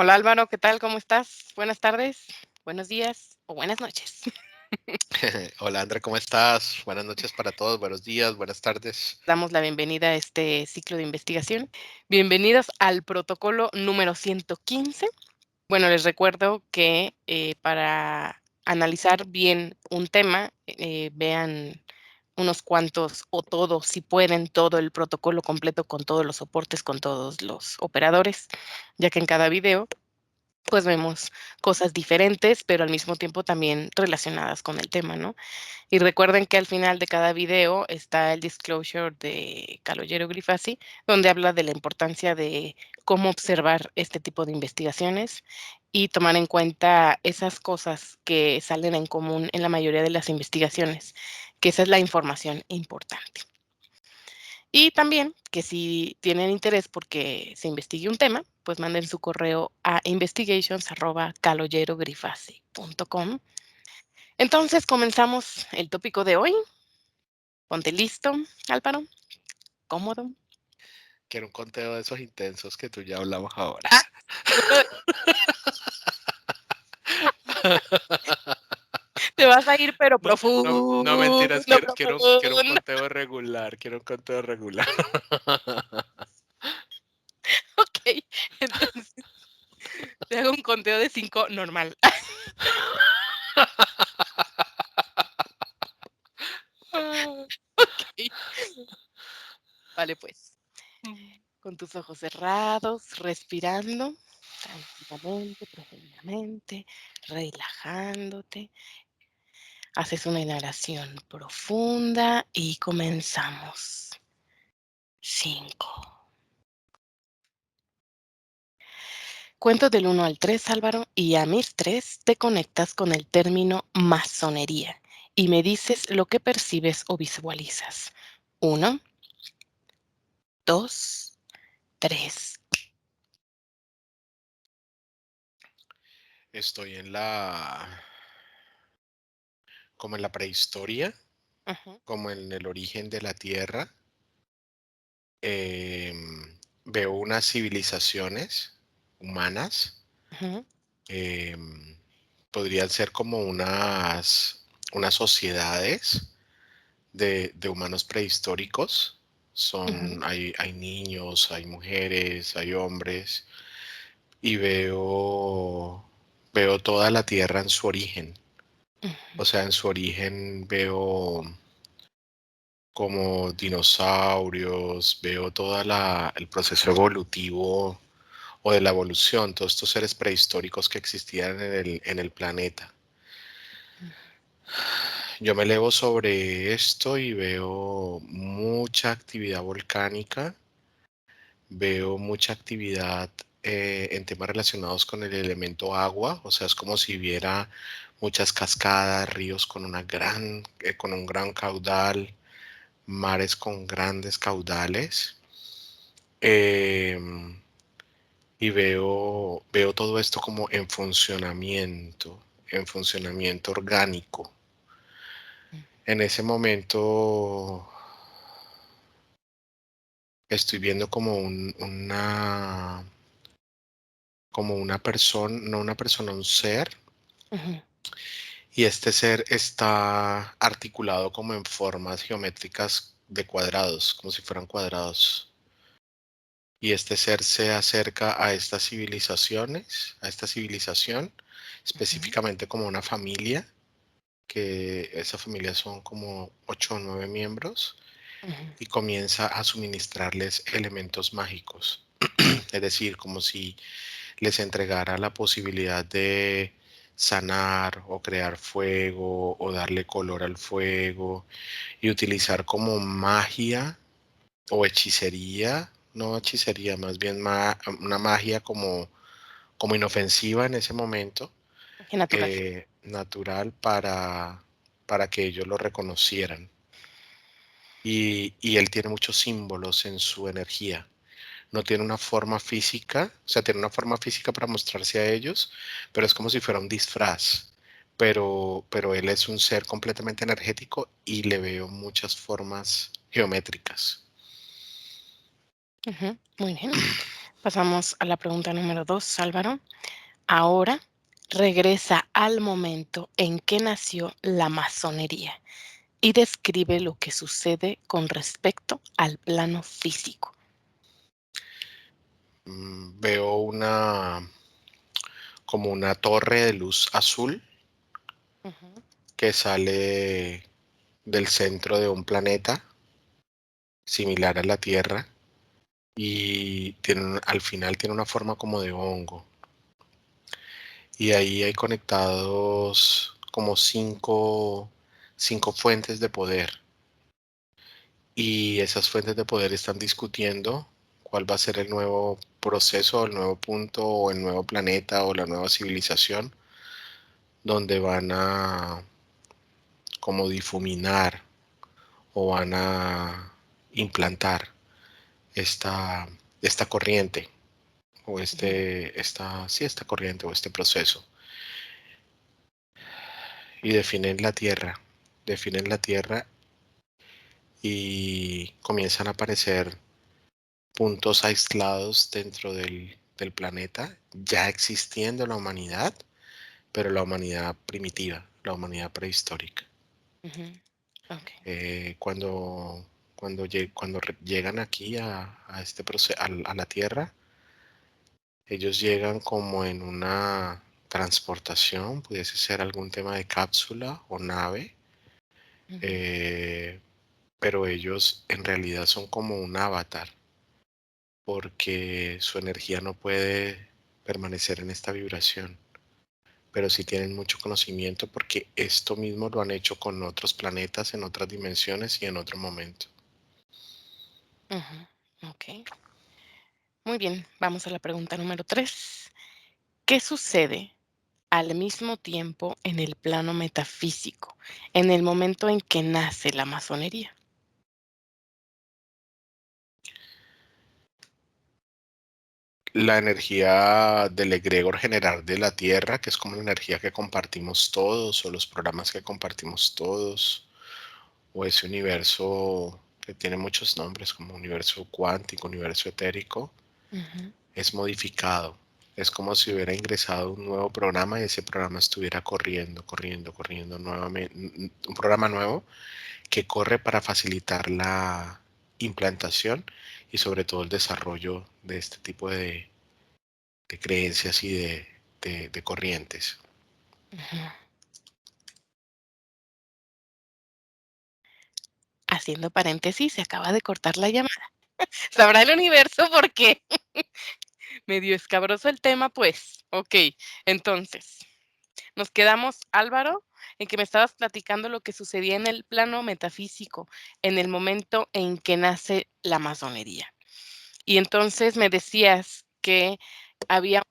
Hola Álvaro, ¿qué tal? ¿Cómo estás? Buenas tardes, buenos días o buenas noches. Hola André, ¿cómo estás? Buenas noches para todos, buenos días, buenas tardes. Damos la bienvenida a este ciclo de investigación. Bienvenidos al protocolo número 115. Bueno, les recuerdo que para analizar bien un tema, vean unos cuantos o todo, si pueden, todo el protocolo completo con todos los soportes, con todos los operadores, ya que en cada video pues vemos cosas diferentes, pero al mismo tiempo también relacionadas con el tema, ¿no? Y recuerden que al final de cada video está el disclosure de Calogero Grifasi, donde habla de la importancia de cómo observar este tipo de investigaciones y tomar en cuenta esas cosas que salen en común en la mayoría de las investigaciones, que esa es la información importante. Y también que si tienen interés porque se investigue un tema, pues manden su correo a investigations@caloyerogrifasi.com. Entonces comenzamos el tópico de hoy. Ponte listo, Álvaro, cómodo. Quiero un conteo de esos intensos que tú ya hablamos ahora. Ah, uno te vas a ir, pero No, no, no profundo, mentiras, quiero un profundo. conteo regular, quiero un conteo regular. Okey, entonces te hago un conteo de 5 normal. Okey, vale, pues, con tus ojos cerrados, respirando tranquilamente, profundamente, relajándote. Haces una inhalación profunda y comenzamos. 5. Cuento del 1 al 3, Álvaro, y a mis 3 te conectas con el término masonería y me dices lo que percibes o visualizas. 1, 2, 3. Estoy como en la prehistoria, Ujú, como en el origen de la Tierra. Veo unas civilizaciones humanas. ujú, Podrían ser como unas sociedades de humanos prehistóricos. ujú, Hay niños, hay mujeres, hay hombres, y veo toda la tierra en su origen. ujú, O sea, en su origen veo como dinosaurios, veo el proceso evolutivo o de la evolución, todos estos seres prehistóricos que existían en el planeta. Yo me elevo sobre esto y veo mucha actividad volcánica, veo mucha actividad en temas relacionados con el elemento agua, o sea, es como si viera muchas cascadas, ríos con un gran caudal, mares con grandes caudales. em, y veo todo esto como en funcionamiento orgánico. En ese momento estoy viendo como una persona, no una persona, un ser, ujú, y este ser está articulado como en formas geométricas de cuadrados, como si fueran cuadrados. Y este ser se acerca a estas civilizaciones, a esta civilización, ujú, específicamente como una familia, que esa familia son como 8 o 9 miembros, ujú, y comienza a suministrarles elementos mágicos. Es decir, como si les entregara la posibilidad de sanar o crear fuego o darle color al fuego y utilizar como magia o hechicería, no hechicería, más bien una magia como inofensiva en ese momento, qué natural. natural para que ellos lo reconocieran. Y él tiene muchos símbolos en su energía. No tiene una forma física, o sea, tiene una forma física para mostrarse a ellos, pero es como si fuera un disfraz. Pero él es un ser completamente energético y le veo muchas formas geométricas. Ujú, muy bien. Pasamos a la pregunta número 2, Álvaro. Ahora regresa al momento en que nació la masonería y describe lo que sucede con respecto al plano físico. Veo como una torre de luz azul Ujú, que sale del centro de un planeta similar a la Tierra y al final tiene una forma como de hongo. Y ahí hay conectados como cinco fuentes de poder. Y esas fuentes de poder están discutiendo cuál va a ser el nuevo proceso, el nuevo punto, o el nuevo planeta, o la nueva civilización, donde van a como difuminar o van a implantar esta, esta corriente o ujú, esta corriente o este proceso. Y definen la Tierra y comienzan a aparecer puntos aislados dentro del planeta, ya existiendo la humanidad, pero la humanidad primitiva, la humanidad prehistórica. ujú. Ok. Cuando llegan aquí a este proceso, a la Tierra, ellos llegan como en una transportación, pudiese ser algún tema de cápsula o nave, Ujú, eh, pero ellos en realidad son como un avatar, porque su energía no puede permanecer en esta vibración, pero sí tienen mucho conocimiento porque esto mismo lo han hecho con otros planetas en otras dimensiones y en otro momento. ujú. Ok. Muy bien, vamos a la pregunta número 3. ¿Qué sucede al mismo tiempo en el plano metafísico, en el momento en que nace la masonería? La energía del egregor general de la Tierra, que es como la energía que compartimos todos, o los programas que compartimos todos, o ese universo que tiene muchos nombres, como universo cuántico, universo etérico, Ujú, es modificado. Es como si hubiera ingresado un nuevo programa y ese programa estuviera corriendo nuevamente. Un programa nuevo que corre para facilitar la implantación y sobre todo el desarrollo de este tipo de creencias y de corrientes. ujú. Haciendo paréntesis, se acaba de cortar la llamada. ¿Sabrá el universo por qué? Medio escabroso el tema, pues. Ok, entonces, nos quedamos, Álvaro, en que me estabas platicando lo que sucedía en el plano metafísico, en el momento en que nace la masonería. Y entonces me decías que había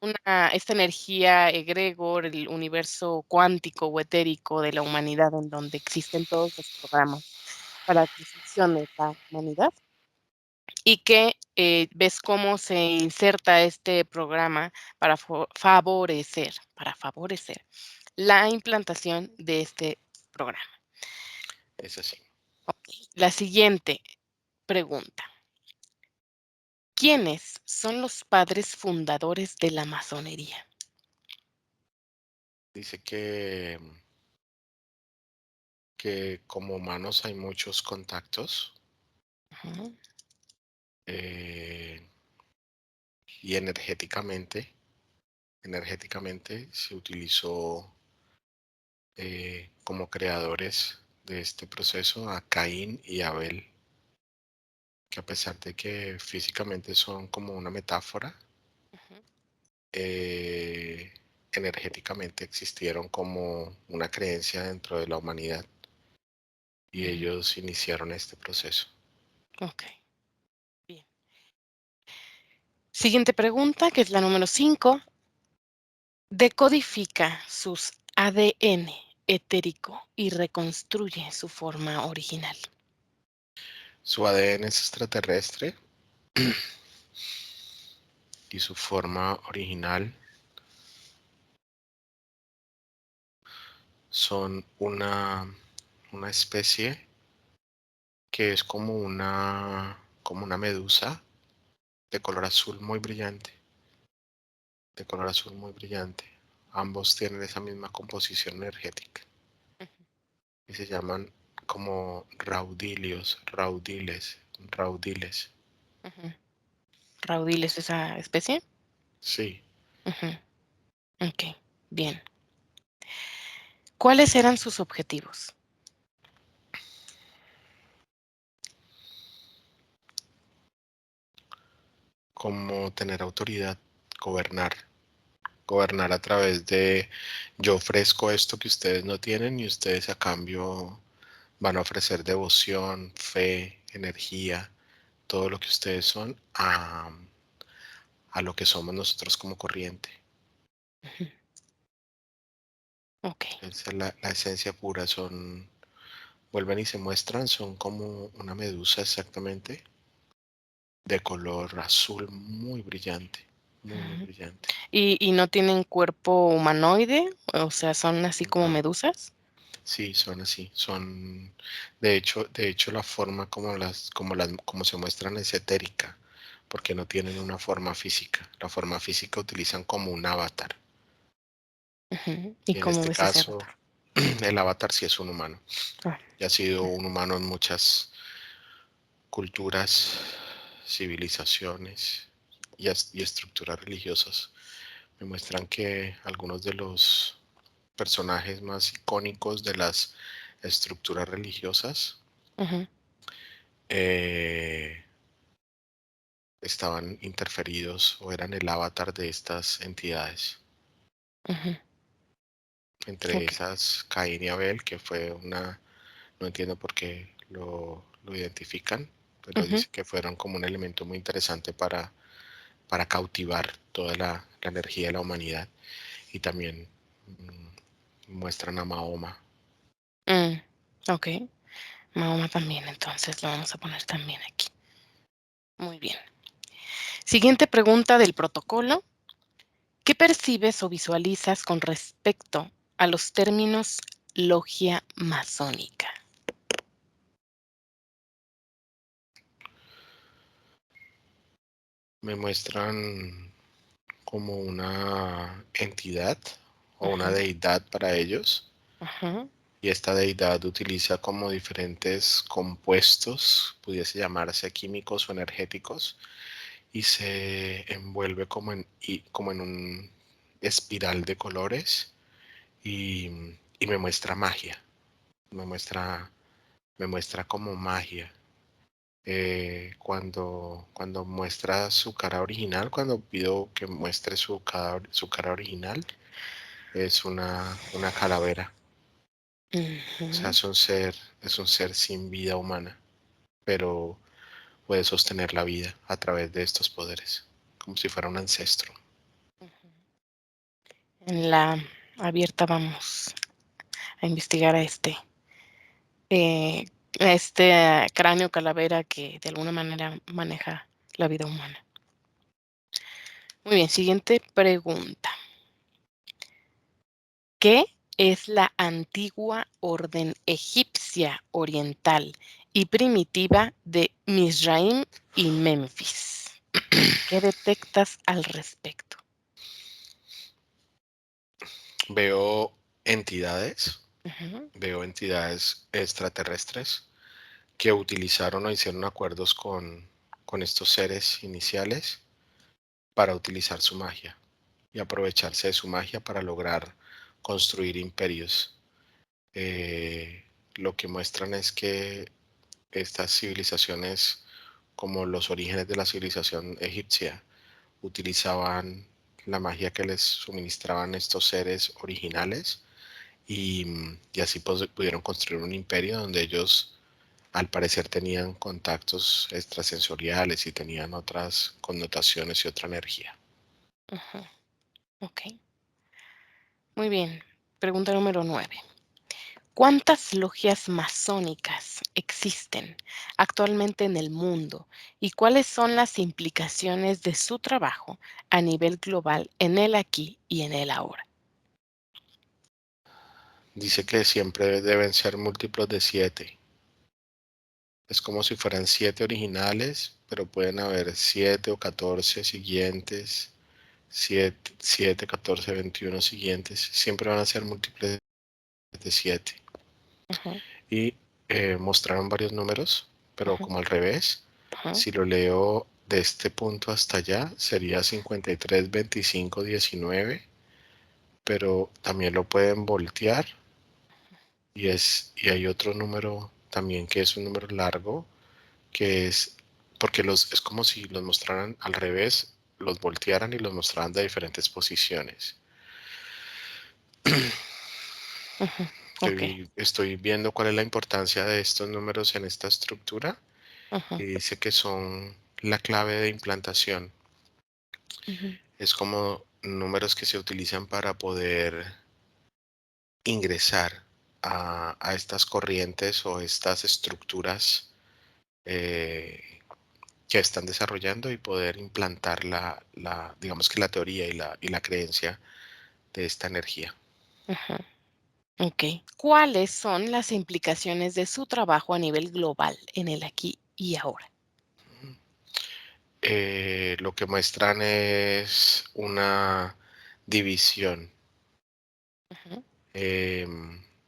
esta energía egregor, el universo cuántico o etérico de la humanidad, en donde existen todos los programas para que funcione la humanidad, y que ves cómo se inserta este programa para favorecer la implantación de este programa. Es así. La siguiente pregunta: ¿quiénes son los padres fundadores de la masonería? Dice que como humanos hay muchos contactos Ujú, eh, y energéticamente se utilizó como creadores de este proceso a Caín y Abel, que a pesar de que físicamente son como una metáfora, ujú, eh, energéticamente existieron como una creencia dentro de la humanidad y ujú. ellos iniciaron este proceso. Ok, bien. Siguiente pregunta, que es la número 5. Decodifica sus ADN etérico y reconstruye su forma original. Su ADN es extraterrestre y su forma original son una especie que es como una medusa de color azul muy brillante, de color azul muy brillante. Ambos tienen esa misma composición energética y se llaman como raudiles. Ujú. ¿Raudil es esa especie? Sí, Ujú. Okey, bien. ¿Cuáles eran sus objetivos? como tener autoridad, gobernar, gobernar a través de yo ofrezco esto que ustedes no tienen y ustedes a cambio van a ofrecer devoción, fe, energía, todo lo que ustedes son a lo que somos nosotros como corriente. Ujú. Okey. Esa es la esencia pura, vuelven y se muestran, son como una medusa exactamente, de color azul muy brillante, muy, muy Ujú. brillante. ¿Y no tienen cuerpo humanoide? O sea, ¿son así como No, medusas? sí, son así, de hecho la forma como se muestran es etérica, porque no tienen una forma física. La forma física utilizan como un avatar. Ujú. ¿Y Y en cómo este ves ese caso, avatar? el avatar sí es un humano. Ah, Y ha sido un humano en muchas culturas, civilizaciones y estructuras religiosas. Me muestran que algunos de los personajes más icónicos de las estructuras religiosas ujú, eh, estaban interferidos o eran el avatar de estas entidades. ujú. Entre Okey. esas, Caín y Abel, que fue no entiendo por qué lo identifican, pero Ujú, dice que fueron como un elemento muy interesante para cautivar toda la energía de la humanidad. Y también muestran a Mahoma. mm, okey. Mahoma también, entonces lo vamos a poner también aquí. Muy bien. Siguiente pregunta del protocolo. ¿Qué percibes o visualizas con respecto a los términos logia masónica? Me muestran como una entidad o una Ujú, deidad para ellos. ujú, Y esta deidad utiliza como diferentes compuestos, pudiese llamarse químicos o energéticos, y se envuelve como en un espiral de colores y, y me muestra magia, me muestra, me muestra como magia. Cuando muestra su cara original, cuando pido que muestre su cara original, es una calavera. O sea, ujú, es un ser sin vida humana, pero puede sostener la vida a través de estos poderes, como si fuera un ancestro. ujú. En la abierta vamos a investigar eh, a este cráneo calavera que de alguna manera maneja la vida humana. Muy bien, siguiente pregunta. ¿Qué es la antigua orden egipcia oriental y primitiva de Misraim y Memphis? ¿Qué detectas al respecto? Veo entidades, Ujú, veo entidades extraterrestres que utilizaron o hicieron acuerdos con estos seres iniciales para utilizar su magia y aprovecharse de su magia para lograr construir imperios. Lo que muestran es que estas civilizaciones, como los orígenes de la civilización egipcia, utilizaban la magia que les suministraban estos seres originales y así pudieron construir un imperio donde ellos al parecer tenían contactos extrasensoriales y tenían otras connotaciones y otra energía. ujú, ok, muy bien. Pregunta número 9. ¿Cuántas logias masónicas existen actualmente en el mundo y cuáles son las implicaciones de su trabajo a nivel global en el aquí y en el ahora? Dice que siempre deben ser múltiplos de 7, Es como si fueran 7 originales, pero pueden haber 7 o 14 siguientes, 7, 14, 21 siguientes. Siempre van a ser múltiples de 7. Ujú, Y mostraron varios números, pero ujú, como al revés. ujú, Si lo leo de este punto hasta allá, sería 53, 25, 19, pero también lo pueden voltear y hay otro número también que es un número largo, que es porque es como si los mostraran al revés, los voltearan y los mostraran de diferentes posiciones. ujú. Ok. Estoy viendo cuál es la importancia de estos números en esta estructura Ujú, y dice que son la clave de implantación. ujú, Es como números que se utilizan para poder ingresar a estas corrientes o estas estructuras eh, que están desarrollando y poder implantar digamos que la teoría y la creencia de esta energía. ujú. Ok. ¿Cuáles son las implicaciones de su trabajo a nivel global en el aquí y ahora? Lo que muestran es una división. Ujú,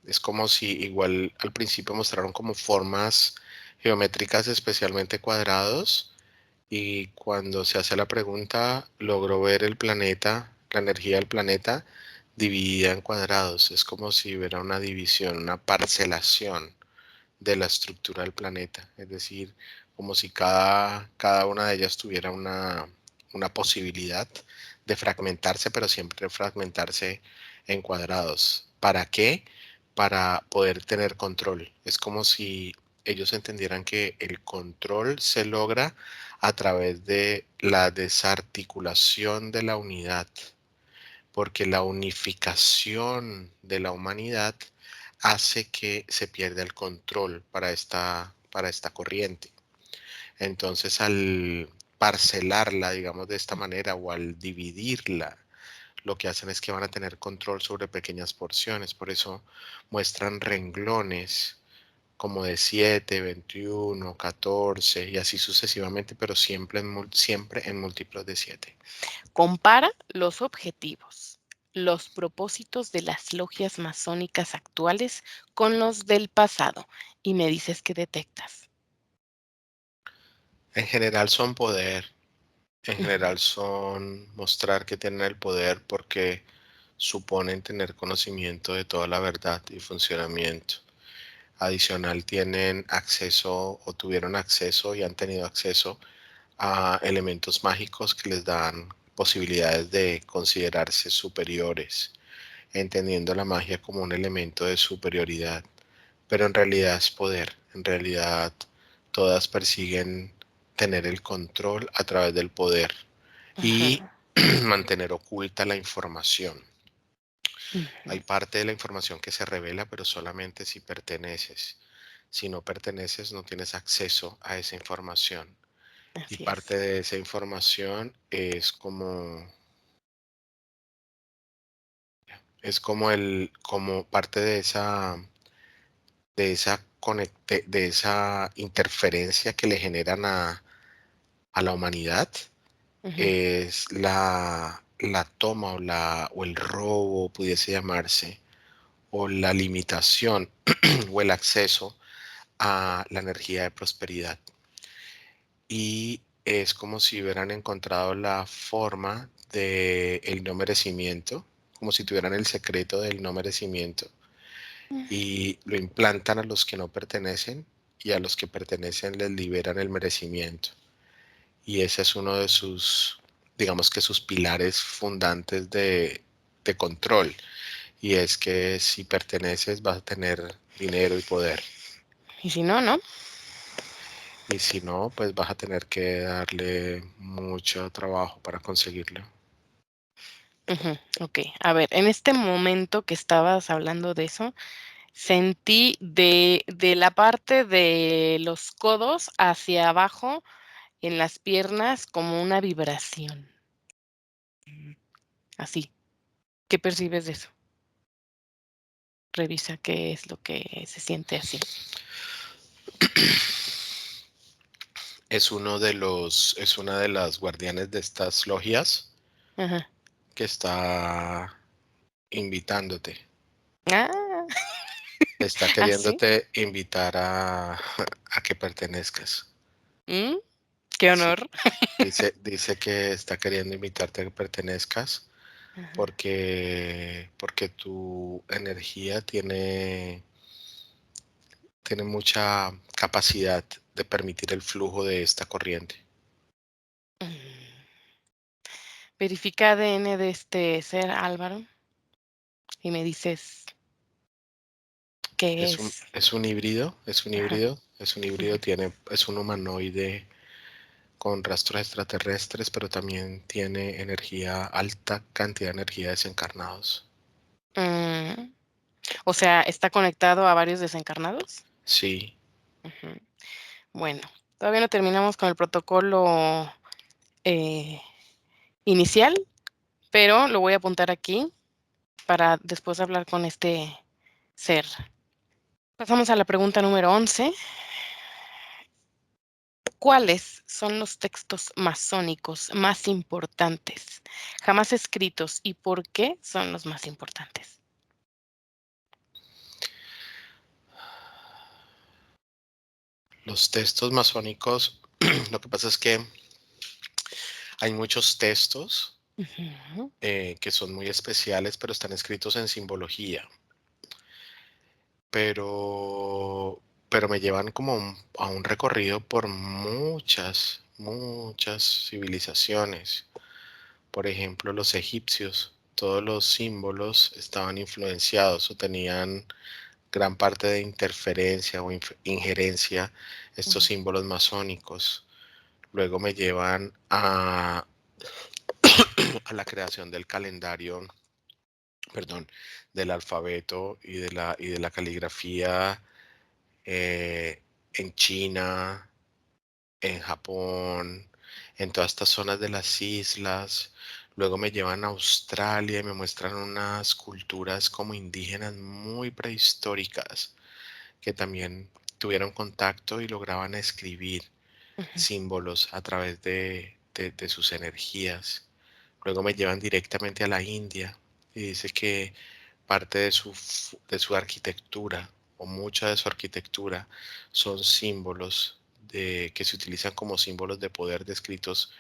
Es como si igual al principio mostraron como formas geométricas, especialmente cuadrados, y cuando se hace la pregunta logró ver el planeta, la energía del planeta dividida en cuadrados. Es como si hubiera una división, una parcelación de la estructura del planeta. Es decir, como si cada una de ellas tuviera una posibilidad de fragmentarse, pero siempre fragmentarse en cuadrados. ¿Para qué? Para poder tener control. Es como si ellos entendieran que el control se logra a través de la desarticulación de la unidad, porque la unificación de la humanidad hace que se pierda el control para esta corriente. Entonces, al parcelarla, digamos de esta manera, o al dividirla, lo que hacen es que van a tener control sobre pequeñas porciones. Por eso muestran renglones como de 7, 21, 14 y así sucesivamente, pero siempre en múltiplos de 7. Compara los objetivos, los propósitos de las logias masónicas actuales con los del pasado y me dices qué detectas. En general son poder, en Ujú, general son mostrar que tienen el poder porque suponen tener conocimiento de toda la verdad y funcionamiento. Adicional, tienen acceso o tuvieron acceso y han tenido acceso a elementos mágicos que les dan posibilidades de considerarse superiores, entendiendo la magia como un elemento de superioridad, pero en realidad es poder. En realidad todas persiguen tener el control a través del poder y ujú, mantener oculta la información. ujú. Hay parte de la información que se revela, pero solamente si perteneces. Si no perteneces, no tienes acceso a esa información. Y Así es. parte de esa información es como como parte de esa interferencia que le generan a la humanidad, Ujú, es la toma o el robo, pudiese llamarse, o la limitación o el acceso a la energía de prosperidad. Y es como si hubieran encontrado la forma de el no merecimiento, como si tuvieran el secreto del no merecimiento y lo implantan a los que no pertenecen y a los que pertenecen les liberan el merecimiento. Y ese es uno de sus, digamos que sus pilares fundantes de control. Y es que si perteneces vas a tener dinero y poder. y si no, ¿no? Y si no, pues vas a tener que darle mucho trabajo para conseguirlo. Ujú, okey. A ver, en este momento que estabas hablando de eso, sentí de la parte de los codos hacia abajo en las piernas como una vibración, así. ¿Qué percibes de eso? Revisa qué es lo que se siente así. es una de las guardianes de estas logias Ajá. que está invitándote. Ah, Está ¿ah, sí? queriéndote invitar a que pertenezcas. Mm, qué Sí, honor. dice que está queriendo invitarte a que pertenezcas Ajá. porque tu energía tiene mucha capacidad de permitir el flujo de esta corriente. Mm. Verifica ADN de este ser, Álvaro, y me dices qué es. Es un híbrido, Ajá. es un híbrido, Ujú. es un humanoide con rastros extraterrestres, pero también tiene energía, alta cantidad de energía de desencarnados. Mm, o sea, ¿está conectado a varios desencarnados? Sí, Ujú. Bueno, todavía no terminamos con el protocolo, eh, inicial, pero lo voy a apuntar aquí para después hablar con este ser. Pasamos a la pregunta número 11. ¿Cuáles son los textos masónicos más importantes jamás escritos y por qué son los más importantes? los textos masónicos, lo que pasa es que hay muchos textos Ujú, que son muy especiales, pero están escritos en simbología, pero me llevan como a un recorrido por muchas civilizaciones. Por ejemplo, los egipcios, todos los símbolos estaban influenciados o tenían gran parte de interferencia o injerencia estos ujú, símbolos masónicos. Luego me llevan a la creación del calendario, perdón, del alfabeto y de la caligrafía en China, en Japón, en todas estas zonas de las islas. Luego me llevan a Australia y me muestran unas culturas como indígenas muy prehistóricas que también tuvieron contacto y lograban escribir ujú, símbolos a través de sus energías. Luego me llevan directamente a la India y dice que parte de su arquitectura o mucha de su arquitectura son símbolos que se utilizan como símbolos de poder descritos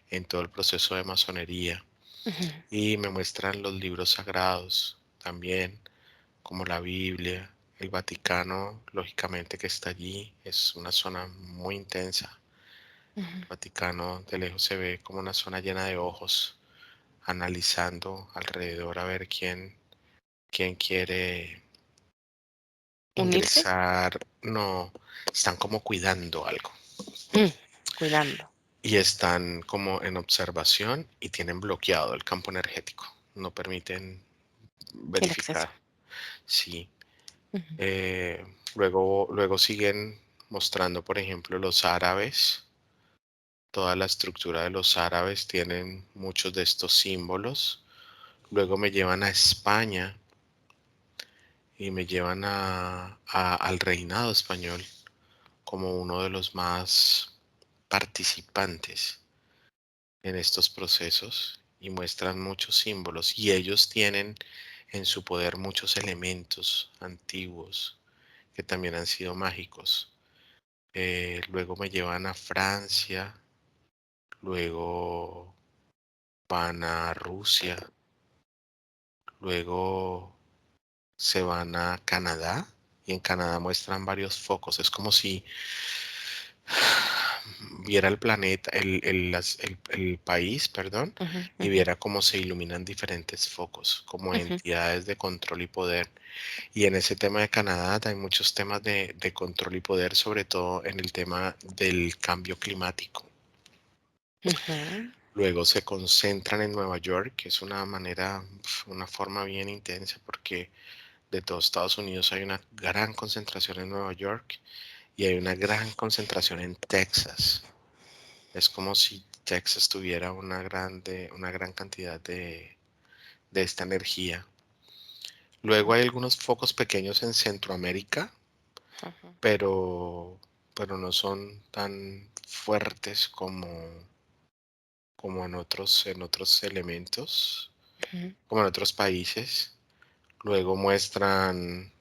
en todo el proceso de masonería. ujú, Y me muestran los libros sagrados también, como la Biblia. El Vaticano, lógicamente que está allí, es una zona muy intensa. ujú. El Vaticano de lejos se ve como una zona llena de ojos, analizando alrededor a ver quién quiere ¿Unirse? ingresar. No, están como cuidando algo Mm, cuidando y están como en observación y tienen bloqueado el campo energético. No permiten el acceso. verificar. Sí. Ujú, Luego siguen mostrando, por ejemplo, los árabes. Toda la estructura de los árabes tienen muchos de estos símbolos. Luego me llevan a España y me llevan al reinado español como uno de los más participantes en estos procesos y muestran muchos símbolos y ellos tienen en su poder muchos elementos antiguos que también han sido mágicos. Luego me llevan a Francia, luego van a Rusia, luego se van a Canadá y en Canadá muestran varios focos. Es como si viera el planeta, el país, perdón, ujú, y ujú, viera cómo se iluminan diferentes focos, como ujú, entidades de control y poder. Y en ese tema de Canadá hay muchos temas de control y poder, sobre todo en el tema del cambio climático. ujú, Luego se concentran en Nueva York, que es una manera, una forma bien intensa, porque de todo Estados Unidos hay una gran concentración en Nueva York y hay una gran concentración en Texas. Es como si Texas tuviera una gran cantidad de esta energía. Luego hay algunos focos pequeños en Centroamérica, ujú. pero, pero no son tan fuertes como en otros elementos, Ujú, como en otros países. Luego muestran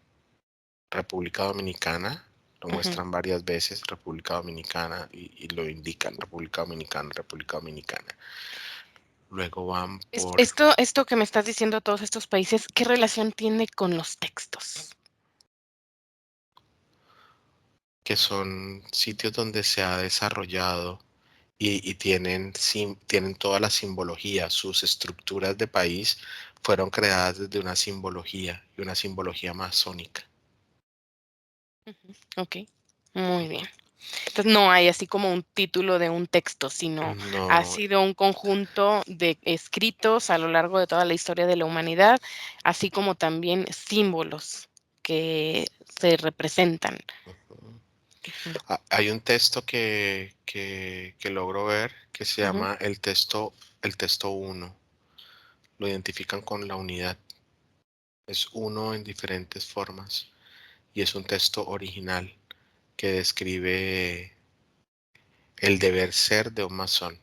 República Dominicana, lo ujú. muestran varias veces, República Dominicana, y lo indican, República Dominicana, República Dominicana. Luego van por Esto que me estás diciendo, todos estos países, ¿qué relación tiene con los textos? que son sitios donde se ha desarrollado y tienen, tienen toda la simbología, sus estructuras de país fueron creadas desde una simbología y una simbología masónica. Ujú, okey, muy bien. Entonces, no hay así como un título de un texto, sino ha No, sido un conjunto de escritos a lo largo de toda la historia de la humanidad, así como también símbolos que se representan. Ujú, hay un texto que logro ver que se ujú, llama el texto uno. Lo identifican con la unidad. Es uno en diferentes formas y es un texto original que describe el deber ser de un masón.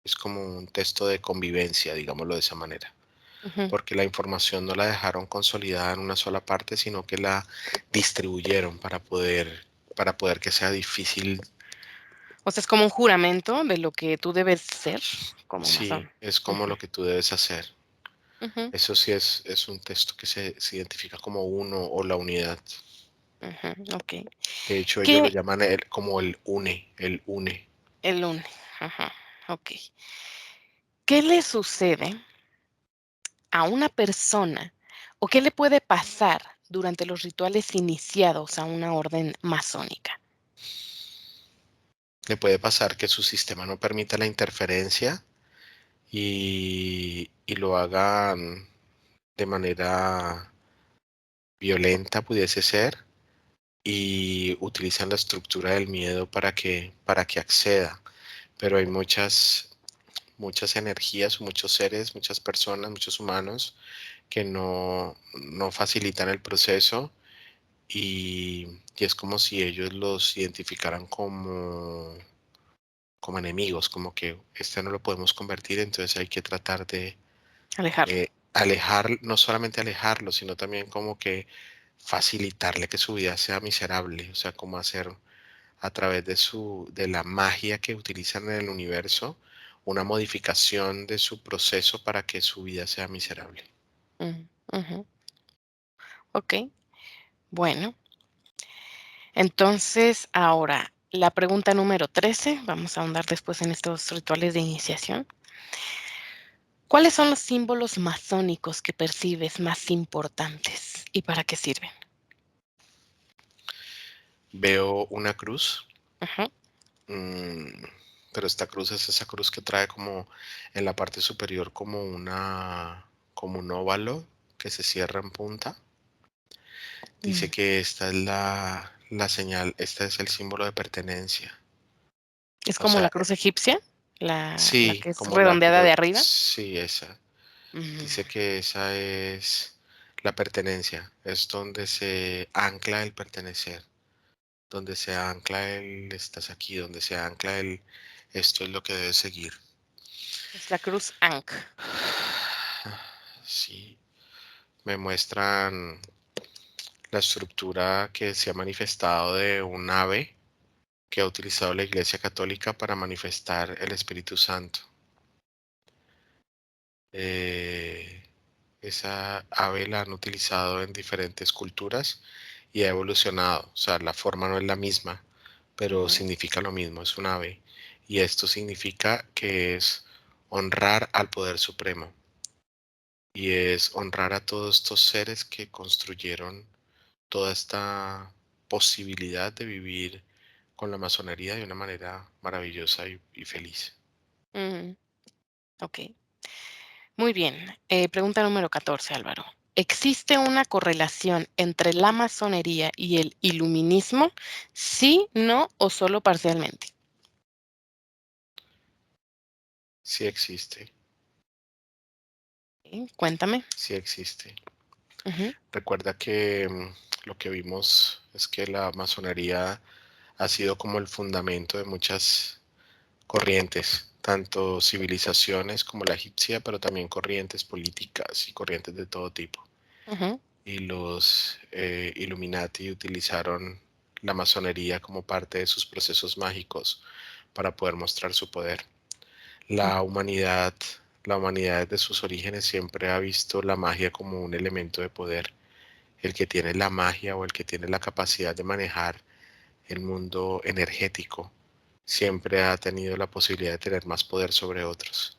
Es como un texto de convivencia, digámoslo de esa manera, ujú. porque la información no la dejaron consolidada en una sola parte, sino que la distribuyeron para poder que sea difícil. O sea, es como un juramento de lo que tú debes ser como Sí, masón. es como Ujú, lo que tú debes hacer. ujú, Eso sí es un texto que se identifica como uno o la unidad. ujú, okey. De hecho, ellos lo ¿Qué llaman como el une. el lunes? Ajá, okey. ¿Qué le sucede a una persona o qué le puede pasar durante los rituales iniciados a una orden masónica? Le puede pasar que su sistema no permita la interferencia y lo hagan de manera violenta, pudiese ser, y utilizan la estructura del miedo para que acceda. Pero hay muchas energías, muchos seres, muchas personas, muchos humanos que no facilitan el proceso y es como si ellos los identificaran como enemigos, como que este no lo podemos convertir, entonces hay que tratar de Alejarlo. alejar, no solamente alejarlo, sino también como que facilitarle que su vida sea miserable, o sea, como hacer a través de la magia que utilizan en el universo, una modificación de su proceso para que su vida sea miserable. Ujú, ujú. Okey, bueno, entonces ahora la pregunta número 13. Vamos a ahondar después en estos rituales de iniciación. ¿Cuáles son los símbolos masónicos que percibes más importantes y para qué sirven? Veo una cruz. Ujú, Mm, pero esta cruz es esa cruz que trae como en la parte superior como un óvalo que se cierra en punta. Dice mm. que esta es la señal, este es el símbolo de pertenencia. ¿Es O como sea, la cruz egipcia? La sí, que es como la redondeada cruz, de arriba. sí, esa. Ujú. Dice que esa es la pertenencia, es donde se ancla el pertenecer, donde se ancla el estás aquí, donde se ancla el esto es lo que debes seguir. Es la cruz Ankh. Sí, me muestran la estructura que se ha manifestado de un ave que ha utilizado la Iglesia Católica para manifestar el Espíritu Santo. Eh, esa ave la han utilizado en diferentes culturas y ha evolucionado. O sea, la forma no es la misma, pero Ujú, significa lo mismo, es un ave. Y esto significa que es honrar al poder supremo y es honrar a todos estos seres que construyeron toda esta posibilidad de vivir con la masonería de una manera maravillosa y feliz. ujú. Okey. Muy bien. Pregunta número 14, Álvaro. ¿Existe una correlación entre la masonería y el iluminismo? ¿Sí, no o solo parcialmente? Sí existe, Cuéntame. sí existe. Ujú, Recuerda que lo que vimos es que la masonería ha sido como el fundamento de muchas corrientes, tanto civilizaciones como la egipcia, pero también corrientes políticas y corrientes de todo tipo. Ujú, Y los Illuminati utilizaron la masonería como parte de sus procesos mágicos para poder mostrar su poder. ujú, La humanidad, la humanidad desde sus orígenes siempre ha visto la magia como un elemento de poder. El que tiene la magia o el que tiene la capacidad de manejar el mundo energético siempre ha tenido la posibilidad de tener más poder sobre otros.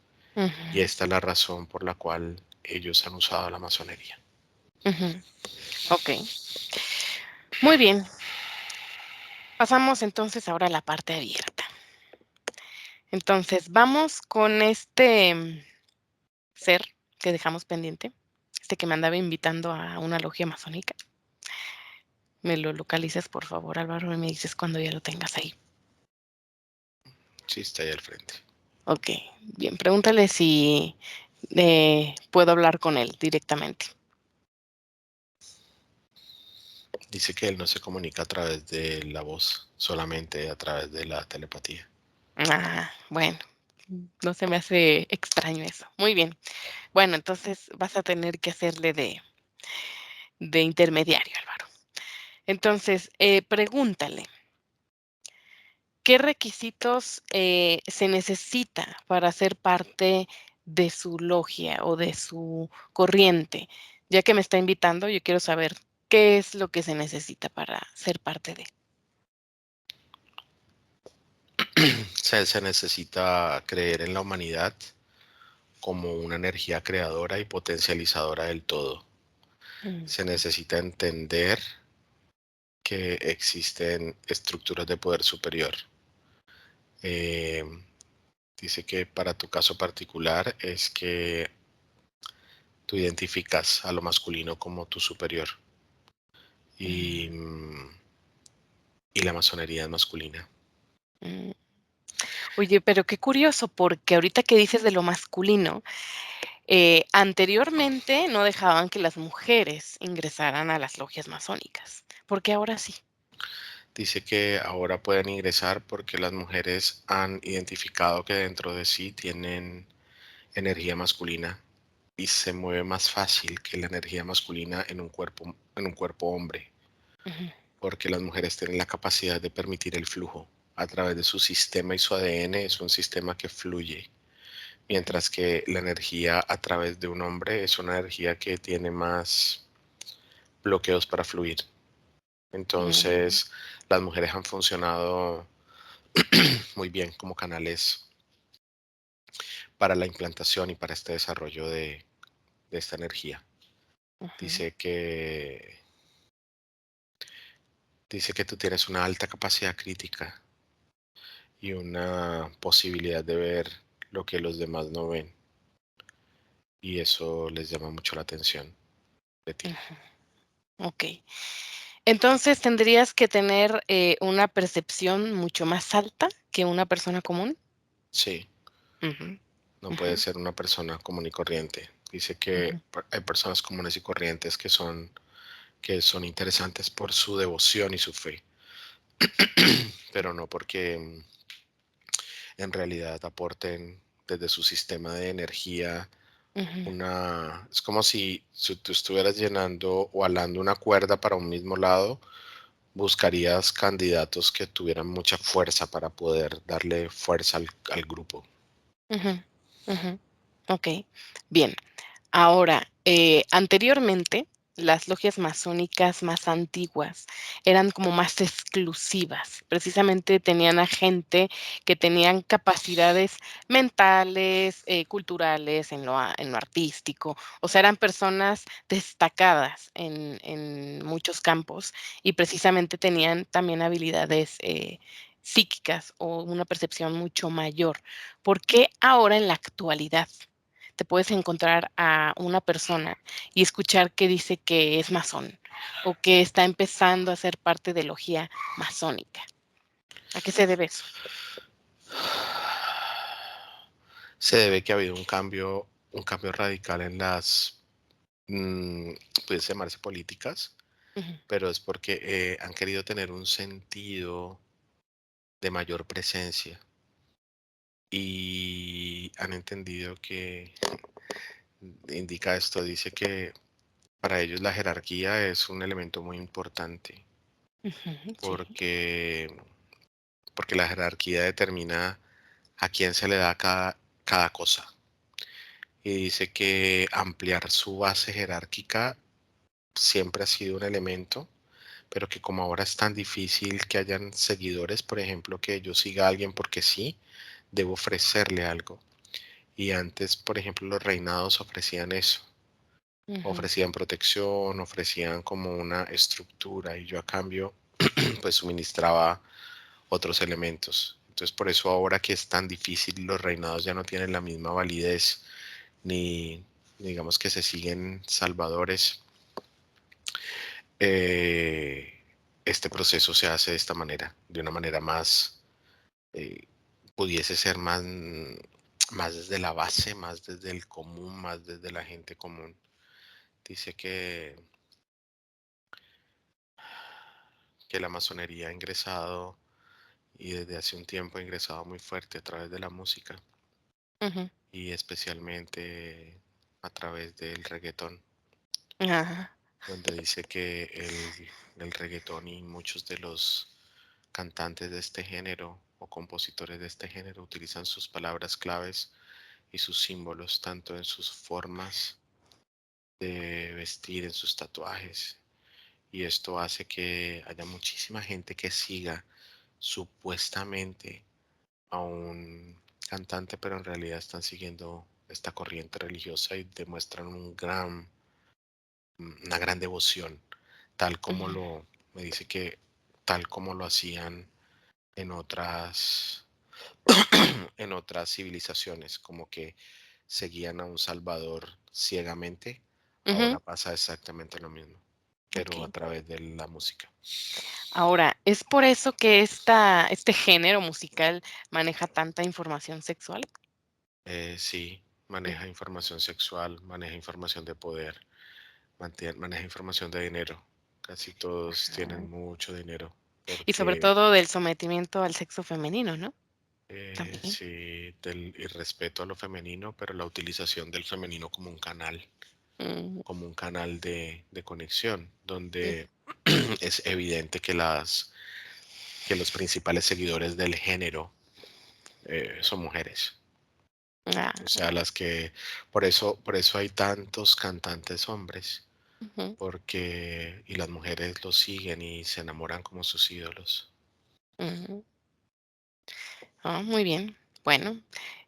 Y ujú, esta es la razón por la cual ellos han usado la masonería. ujú. Okey, muy bien. Pasamos entonces ahora a la parte abierta. Entonces, vamos con este ser que dejamos pendiente, este que me andaba invitando a una logia masónica. ¿Me lo localizas, por favor, Álvaro, y me dices cuando ya lo tengas ahí? Sí, está ahí al frente. Okey, bien, pregúntale si, puedo hablar con él directamente. Dice que él no se comunica a través de la voz, solamente a través de la telepatía. Ah, bueno, no se me hace extraño eso. Muy bien. Bueno, entonces vas a tener que hacerle de intermediario, Álvaro. Entonces, pregúntale, ¿qué requisitos, se necesita para ser parte de su logia o de su corriente? Ya que me está invitando, yo quiero saber qué es lo que se necesita para ser parte de. Se necesita creer en la humanidad como una energía creadora y potencializadora del todo. Mm, Se necesita entender que existen estructuras de poder superior. Eh, Dice que para tu caso particular es que tú identificas a lo masculino como tu superior y, mm, y la masonería es masculina. mm. Oye, pero qué curioso, porque ahorita que dices de lo masculino, anteriormente no dejaban que las mujeres ingresaran a las logias masónicas, porque ahora sí. Dice que ahora pueden ingresar porque las mujeres han identificado que dentro de sí tienen energía masculina y se mueve más fácil que la energía masculina en un cuerpo hombre, Ujú, porque las mujeres tienen la capacidad de permitir el flujo a través de su sistema y su ADN es un sistema que fluye, ujú, mientras que la energía a través de un hombre es una energía que tiene más bloqueos para fluir. mm, Entonces, las mujeres han funcionado muy bien como canales para la implantación y para este desarrollo de esta energía. ujú, Dice que, dice que tú tienes una alta capacidad crítica y una posibilidad de ver lo que los demás no ven. Y eso les llama mucho la atención de ti. ujú. Okey. Entonces, ¿tendrías que tener, una percepción mucho más alta que una persona común? Sí, Ujú, no ujú, puede ser una persona común y corriente. Dice que ujú, hay personas comunes y corrientes que son interesantes por su devoción y su fe, pero no porque en realidad aporten desde su sistema de energía ujú, una... Es como si tú estuvieras llenando o alando una cuerda para un mismo lado, buscarías candidatos que tuvieran mucha fuerza para poder darle fuerza al grupo. ujú, ujú. Okey, bien. Ahora, anteriormente, las logias masónicas más antiguas eran como más exclusivas. Precisamente tenían a gente que tenían capacidades mentales, culturales, en lo artístico. O sea, eran personas destacadas en muchos campos y precisamente tenían también habilidades, psíquicas o una percepción mucho mayor. ¿Por qué ahora en la actualidad te puedes encontrar a una persona y escuchar que dice que es masón o que está empezando a ser parte de logia masónica? ¿A qué se debe eso? Se debe que ha habido un cambio radical en mm, puede llamarse políticas, Ujú, pero es porque han querido tener un sentido de mayor presencia y han entendido que indica esto, dice que para ellos la jerarquía es un elemento muy importante Ujú, sí. porque, porque la jerarquía determina a quién se le da cada cosa. Y dice que ampliar su base jerárquica siempre ha sido un elemento, pero que como ahora es tan difícil que hayan seguidores, por ejemplo, que yo siga a alguien porque sí, debo ofrecerle algo. Y antes, por ejemplo, los reinados ofrecían eso, Ujú, ofrecían protección, ofrecían como una estructura y yo a cambio pues suministraba otros elementos. Entonces por eso ahora que es tan difícil, los reinados ya no tienen la misma validez, ni digamos que se siguen salvadores. eh, este proceso se hace de esta manera, de una manera más, eh, pudiese ser más desde la base, más desde el común, más desde la gente común. Dice que la masonería ha ingresado y desde hace un tiempo ha ingresado muy fuerte a través de la música ujú. y especialmente a través del reggaetón, Ajá. donde dice que el reggaetón y muchos de los cantantes de este género o compositores de este género utilizan sus palabras claves y sus símbolos tanto en sus formas de vestir, en sus tatuajes. Y esto hace que haya muchísima gente que siga supuestamente a un cantante, pero en realidad están siguiendo esta corriente religiosa y demuestran una gran devoción, tal como Ujú, me dice que tal como lo hacían en en otras civilizaciones, como que seguían a un Salvador ciegamente, ujú. ahora pasa exactamente lo mismo, pero a Okey. través de la música. Ahora, ¿es por eso que este género musical maneja tanta información sexual? Sí, Mm, maneja información sexual, maneja información de poder, maneja información de dinero. Casi todos ajá. tienen mucho dinero Y sobre porque todo del sometimiento al sexo femenino, ¿no? También. sí, del irrespeto a lo femenino, pero la utilización del femenino Mm, como un canal de conexión, mm, donde es evidente que que los principales seguidores del género son mujeres. O sea, ah, las que, por eso hay tantos cantantes hombres, ujú, porque, y las mujeres los siguen y se enamoran como sus ídolos. ujú. Ah, muy bien. Bueno,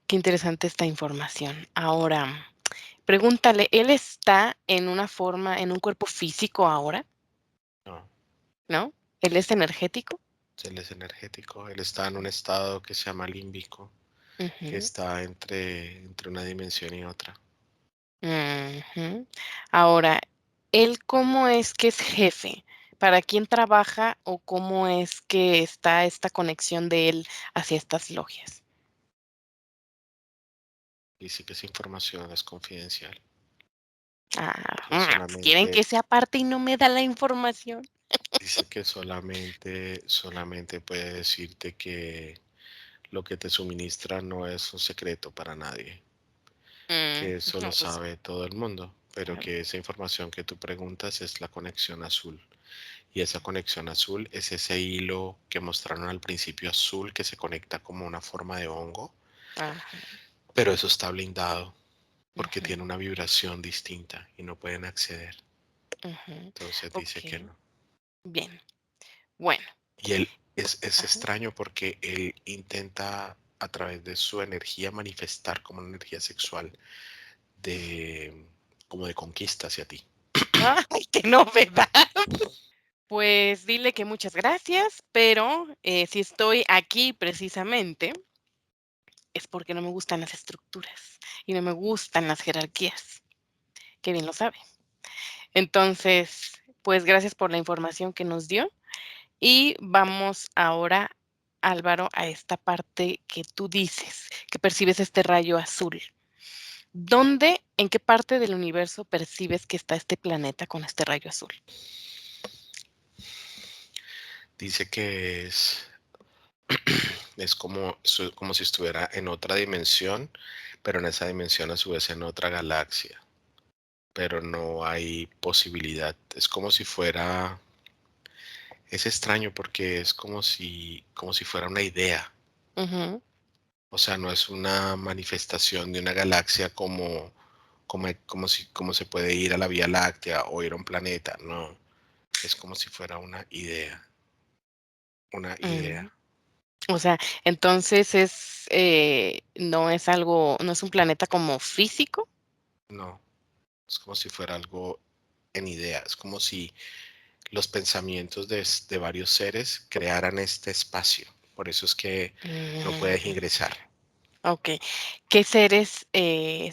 qué interesante esta información. Ahora, pregúntale, ¿él está en una forma, en un cuerpo físico ahora? No, ¿No? ¿Él es energético? él es energético, él está en un estado que se llama límbico, que Ujú, está entre una dimensión y otra. ujú. Ahora, ¿él cómo es que es jefe? ¿Para quién trabaja o cómo es que está esta conexión de él hacia estas logias? Dice que esa información es confidencial, Ah, que pues quieren solamente, que sea parte y no me da la información. dice que solamente puede decirte que lo que te suministra no es un secreto para nadie, que eso lo No, pues sabe todo el mundo, pero claro. que esa información que tú preguntas es la conexión azul. Y esa conexión azul es ese hilo que mostraron al principio azul que se conecta como una forma de hongo, Ajá, pero eso está blindado porque ujú, tiene una vibración distinta y no pueden acceder. ujú. Entonces dice que Okey, no. bien. Bueno, Y él es ajá, extraño porque él intenta a través de su energía manifestar como una energía sexual de como de conquista hacia ti. ay, qué novedad. Pues dile que muchas gracias, pero, si estoy aquí precisamente, es porque no me gustan las estructuras y no me gustan las jerarquías, que bien lo sabe. Entonces, pues, gracias por la información que nos dio y vamos ahora, Álvaro, a esta parte que tú dices, que percibes este rayo azul. ¿Dónde, en qué parte del universo percibes que está este planeta con este rayo azul? Dice que es Es como si estuviera en otra dimensión, pero en esa dimensión a su vez en otra galaxia. Pero no hay posibilidad. Es como si fuera, es extraño porque es como si fuera una idea. Ujú. O sea, no es una manifestación de una galaxia como se puede ir a la Vía Láctea o ir a un planeta. No, es como si fuera una idea. Una idea. Mm. O sea, entonces no es algo, no es un planeta como físico. No, es como si fuera algo en idea. Es como si los pensamientos de varios seres crearan este espacio. Por eso es que no puedes Mm, ingresar. okey. ¿Qué seres,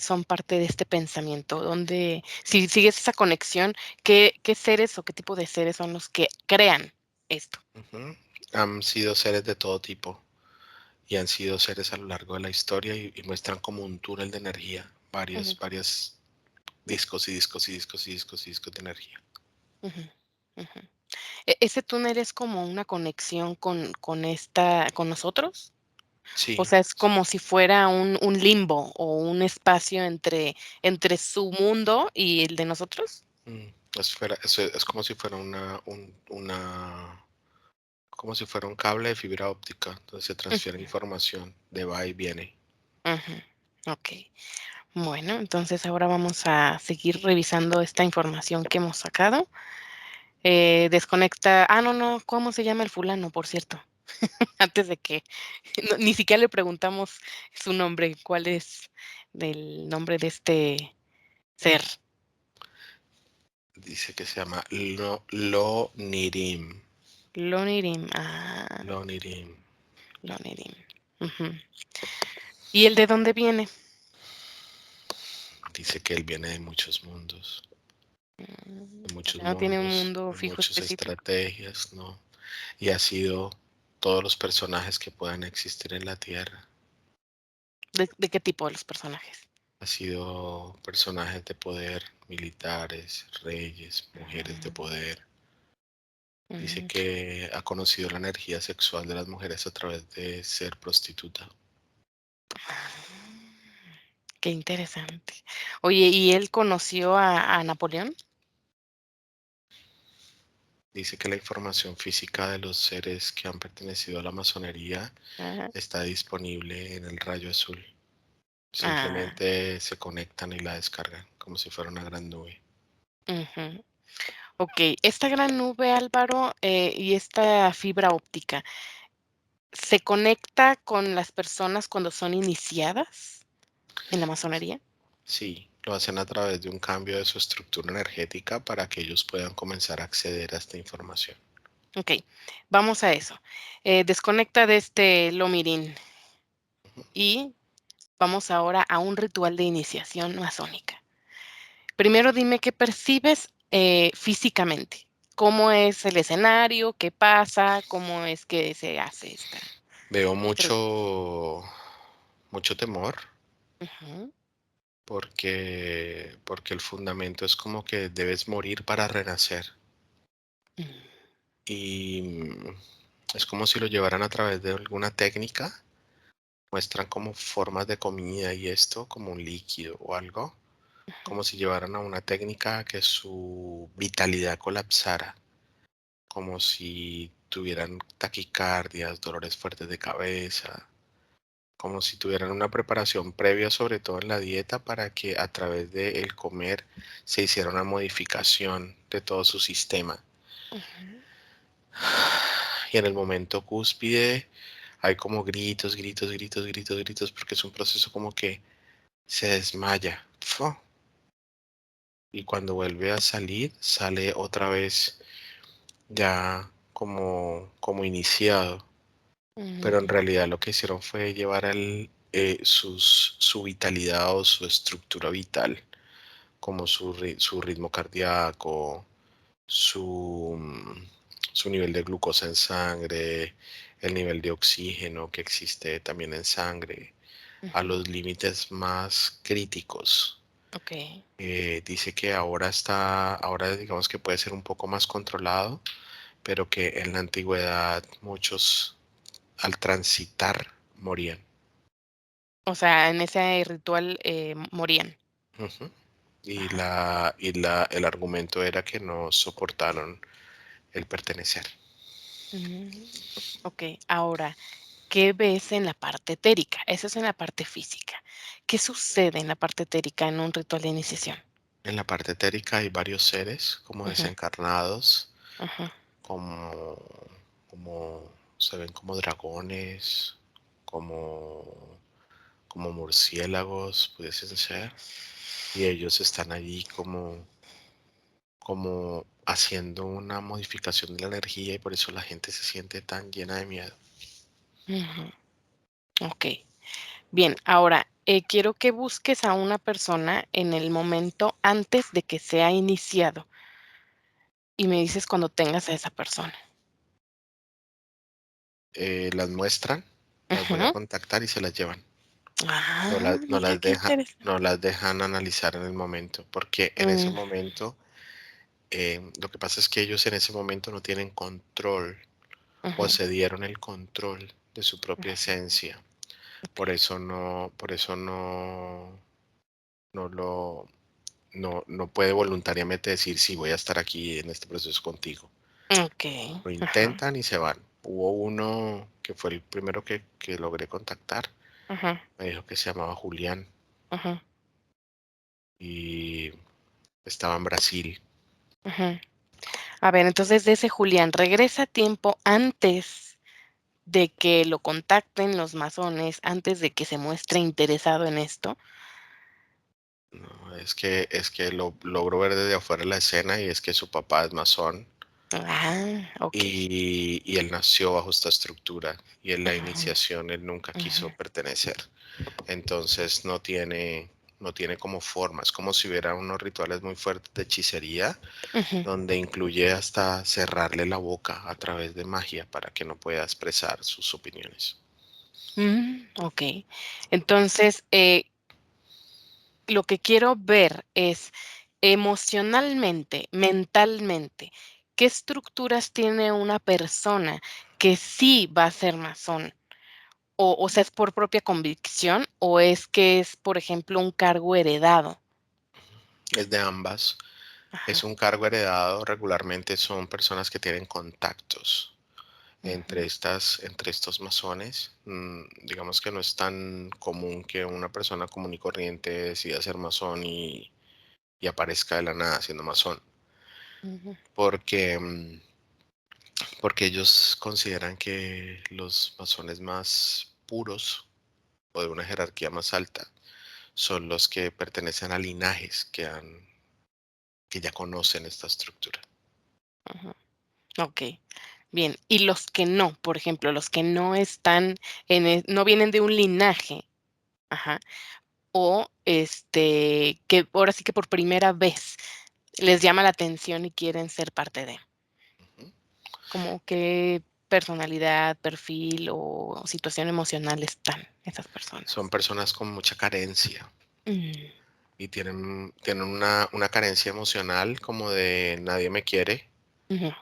son parte de este pensamiento? ¿Dónde? Si sigues esa conexión, ¿qué seres o qué tipo de seres son los que crean esto? Ujú. Han sido seres de todo tipo y han sido seres a lo largo de la historia y muestran como un túnel de energía, Ujú, varios discos y discos y discos y discos y discos de energía. ujú, ujú. ¿Ese túnel es como una conexión con esta con nosotros? O Sí, sea, es como si fuera un limbo o un espacio entre su mundo y el de nosotros. mm, es como si fuera como si fuera un cable de fibra óptica, donde se transfiere Ujú, información de va y viene. ujú. Okey. Bueno, entonces ahora vamos a seguir revisando esta información que hemos sacado. Desconecta no, no, ¿cómo se llama el fulano, por cierto? Antes de que ni siquiera le preguntamos su nombre, ¿cuál es el nombre de este ser? Dice que se llama Lo Nirim. Lonirim, Lo Nirim. Lonirim. Ujú. ¿Y el de dónde viene? Dice que él viene de O muchos sea, no tiene un mundos, mundo de fijo muchas específico. estrategias, ¿no? Y ha sido todos los personajes que puedan existir en la Tierra. ¿De qué tipo de los personajes? Ha sido personajes de poder, militares, reyes, mujeres de poder. Dice Mm, que ha conocido la energía sexual de las mujeres a través de ser prostituta. qué interesante. Oye, ¿y él conoció a Napoleón? Dice que la información física de los seres que han pertenecido a la masonería Ajá. está disponible en el rayo azul. Ah, Simplemente se conectan y la descargan, como si fuera una gran nube. ujú. Okey, esta gran nube, Álvaro, y esta fibra óptica, ¿se conecta con las personas cuando son iniciadas en la masonería? Sí, lo hacen a través de un cambio de su estructura energética para que ellos puedan comenzar a acceder a esta información. Okey, vamos a eso. Desconecta de este Lomirín y vamos ahora a un ritual de iniciación masónica. Primero dime qué percibes, físicamente. ¿Cómo es el escenario? ¿Qué pasa? ¿Cómo es que se hace Veo este ritual? mucho temor Ujú, porque el fundamento es como que debes morir para renacer. mm, Y es como si lo llevaran a través de alguna técnica. Muestran como formas de comida y esto, como un líquido o algo, como si llevaran a una técnica que su vitalidad colapsara, como si tuvieran taquicardias, dolores fuertes de cabeza, como si tuvieran una preparación previa, sobre todo en la dieta, para que a través del comer se hiciera una modificación de todo su sistema. ujú, Y en el momento cúspide hay como gritos, gritos, gritos, gritos, gritos, porque es un proceso como que se desmaya. ¡Fu! Y cuando vuelve a salir, sale otra vez ya como iniciado. Pero en mm, realidad lo que hicieron fue llevar su vitalidad o su estructura vital, como su ritmo cardíaco, su nivel de glucosa en sangre, el nivel de oxígeno que existe también en sangre, a ujú. los límites más críticos. Okey. Dice que ahora digamos que puede ser un poco más controlado, pero que en la antigüedad muchos al transitar morían. O sea, en ese ritual, morían. Ujú. Ajá. El argumento era que no soportaron el pertenecer. Mm, okey. Ahora, ¿qué ves en la parte etérica? Eso es en la parte física. ¿Qué sucede en la parte etérica en un ritual de iniciación? En la parte etérica hay varios seres como Ujú, desencarnados, ujú, como, como se ven como dragones, como, como murciélagos, pudiesen ser, y ellos están allí como haciendo una modificación de la energía y por eso la gente se siente tan llena de miedo. ujú. Okey. Bien, ahora, quiero que busques a una persona en el momento antes de que sea iniciado, y me dices cuando tengas a esa persona. Las muestran, las voy a Ujú. contactar y se las llevan. Ah, mira qué interesante. No las dejan analizar en el momento, porque en ese momento, lo que pasa es que ellos en ese momento no tienen control o Ujú, se dieron el control de su propia ujú, esencia. okey. Por eso no lo, no puede voluntariamente decir, sí, voy a estar aquí en este proceso contigo. Okey, Lo ajá, intentan y se van. Hubo uno que fue el primero que logré contactar, ajá, me dijo que se llamaba Julián ajá, y estaba en Brasil. ujú. A ver, entonces, de ese Julián, regresa tiempo antes de que lo contacten los masones, antes de que se muestre interesado en esto. No, es que lo logro ver desde afuera de la escena y es que su papá es masón Ah, okey. y él nació bajo esta estructura y en la Ujú, iniciación él nunca quiso ujú, pertenecer. Entonces no tiene como forma, es como si hubiera unos rituales muy fuertes de hechicería ujú. donde incluye hasta cerrarle la boca a través de magia para que no pueda expresar sus opiniones. Okey. Entonces, lo que quiero ver es emocionalmente, mentalmente, ¿qué estructuras tiene una persona que sí va a ser masón? O sea, ¿es por propia convicción o es que es, por ejemplo, un cargo heredado? Es de ambas. Es Ajá, un cargo heredado, regularmente son personas que tienen contactos ujú, entre estos masones. Digamos que no es tan común que una persona común y corriente decida ser masón y aparezca de la nada siendo masón, ujú, porque, porque ellos consideran que los masones más puros o de una jerarquía más alta son los que pertenecen a linajes que ya conocen esta estructura. ujú. Okey, bien. Y los que no, por ejemplo, los que no están no vienen de un linaje, ajá, o, que ahora sí que por primera vez les llama la atención y quieren ser parte de, Ujú. ¿como qué personalidad, perfil o situación emocional están esas Son personas? personas con mucha carencia Mm, y tienen una carencia emocional como de nadie me quiere, ujú,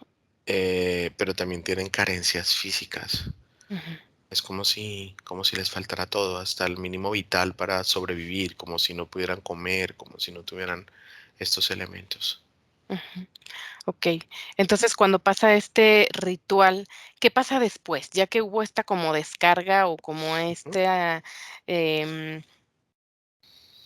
pero también tienen carencias físicas. ujú, Es como si les faltara todo, hasta el mínimo vital para sobrevivir, como si no pudieran comer, como si no tuvieran estos elementos. ujú. Okey. Entonces, cuando pasa este ritual, ¿qué pasa después? Ya que hubo esta como descarga o como Ujú, em,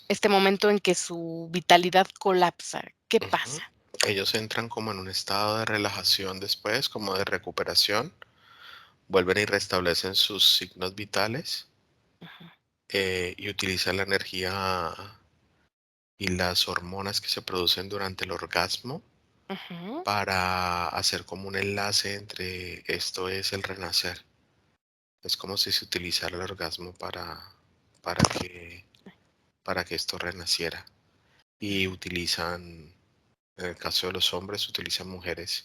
este momento en que su vitalidad colapsa, ¿qué ujú. pasa? Ellos entran como en un estado de relajación después, como de recuperación, vuelven y restablecen sus signos vitales Ujú, y utilizan la energía y las hormonas que se producen durante el orgasmo ujú, para hacer como un enlace entre esto es el renacer. Es como si se utilizara el orgasmo para para que esto renaciera. Y utilizan, en el caso de los hombres, utilizan mujeres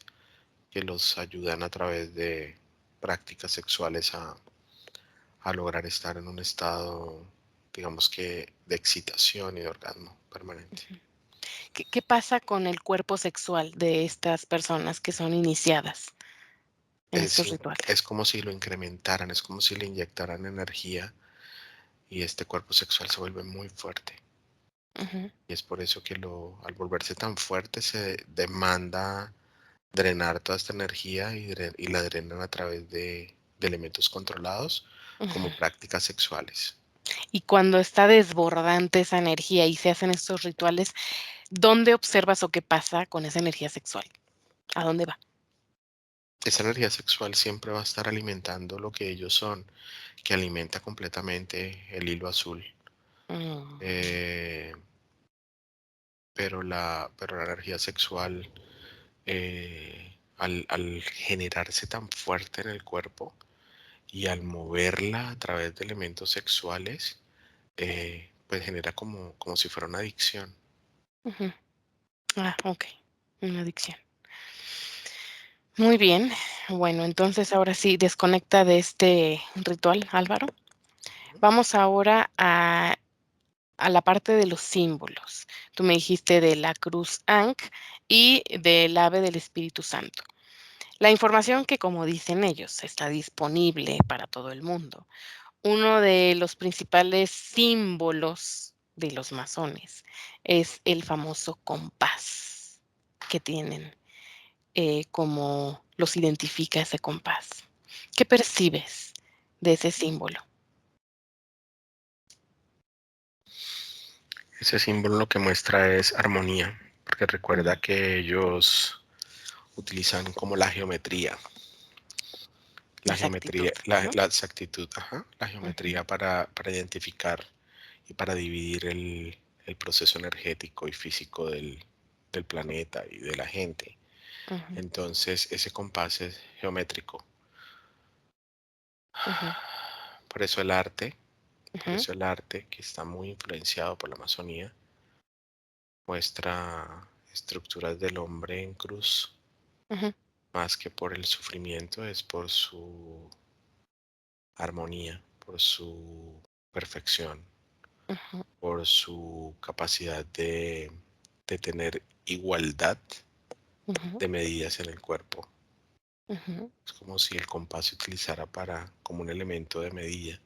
que los ayudan a través de prácticas sexuales a lograr estar en un estado, digamos que, de excitación y de orgasmo permanente. ujú. ¿Qué pasa con el cuerpo sexual de estas personas que son iniciadas? en estos es rituales. como si lo incrementaran, es como si le inyectaran energía y este cuerpo sexual se vuelve muy fuerte. Ujú, Y es por eso que al volverse tan fuerte se demanda drenar toda esta energía y la drenan a través de elementos controlados ujú. como prácticas sexuales. Y cuando está desbordante esa energía y se hacen estos rituales, ¿dónde observas o qué pasa con esa energía sexual? ¿A dónde va? Esa energía sexual siempre va a estar alimentando lo que ellos son, que alimenta completamente el hilo azul. Mm, Eh, pero la energía sexual, al generarse tan fuerte en el cuerpo y al moverla a través de elementos sexuales, pues genera como si fuera una adicción. ujú. Ah, okey, una adicción. Muy bien. Bueno, entonces ahora sí, desconecta de este ritual, Álvaro. Vamos ahora a la parte de los símbolos. Tú me dijiste de la cruz Ankh y del ave del Espíritu Santo. La información que, como dicen ellos, está disponible para todo el mundo. Uno de los principales símbolos de los masones es el famoso compás que tienen, cómo los identifica ese compás. ¿Qué percibes de ese símbolo? Ese símbolo lo que muestra es armonía, porque Mm, recuerda que ellos utilizan como la geometría. La exactitud, geometría, la, ¿no? la exactitud, ajá, la Ujú, geometría para identificar y para dividir el proceso energético y físico del planeta y de la gente. ujú, Entonces, ese compás es geométrico. ujú, Por ujú, eso el arte, que está muy influenciado por la Amazonía, muestra estructuras del hombre en cruz, ujú, más que por el sufrimiento, es por su armonía, por su perfección, ujú, por su capacidad de tener igualdad ujú, de medidas en el cuerpo. ujú. Es como si el compás se utilizara como un elemento de medida,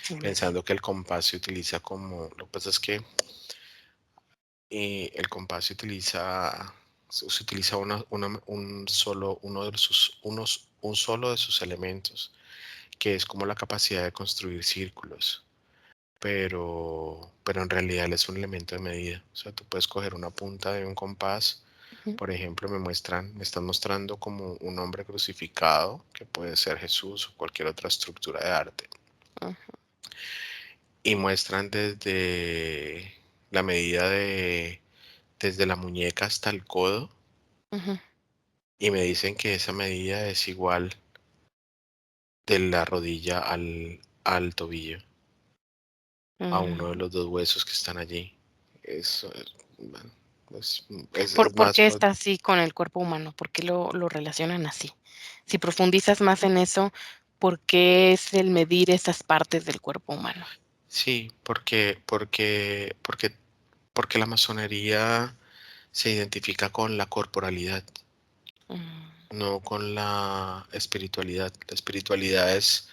De medida. pensando que el compás se utiliza lo que pasa es que el compás se utiliza un solo de sus elementos, que es como la capacidad de construir círculos. Pero en realidad él es un elemento de medida. O sea, tú puedes coger una punta de un compás, Ujú, por ejemplo, me están mostrando como un hombre crucificado, que puede ser Jesús o cualquier otra estructura de arte, ujú, y muestran desde la medida desde la muñeca hasta el codo, ujú, y me dicen que esa medida es igual de la rodilla al tobillo, a uno de mm. los dos huesos que están allí. Eso es, bueno, ¿Por es más, qué está así con el cuerpo humano? ¿Por qué lo relacionan así? Si profundizas más en eso, ¿por qué es el medir esas partes del cuerpo humano? sí, porque la masonería se identifica con la corporalidad, Mm, no con la espiritualidad. La espiritualidad es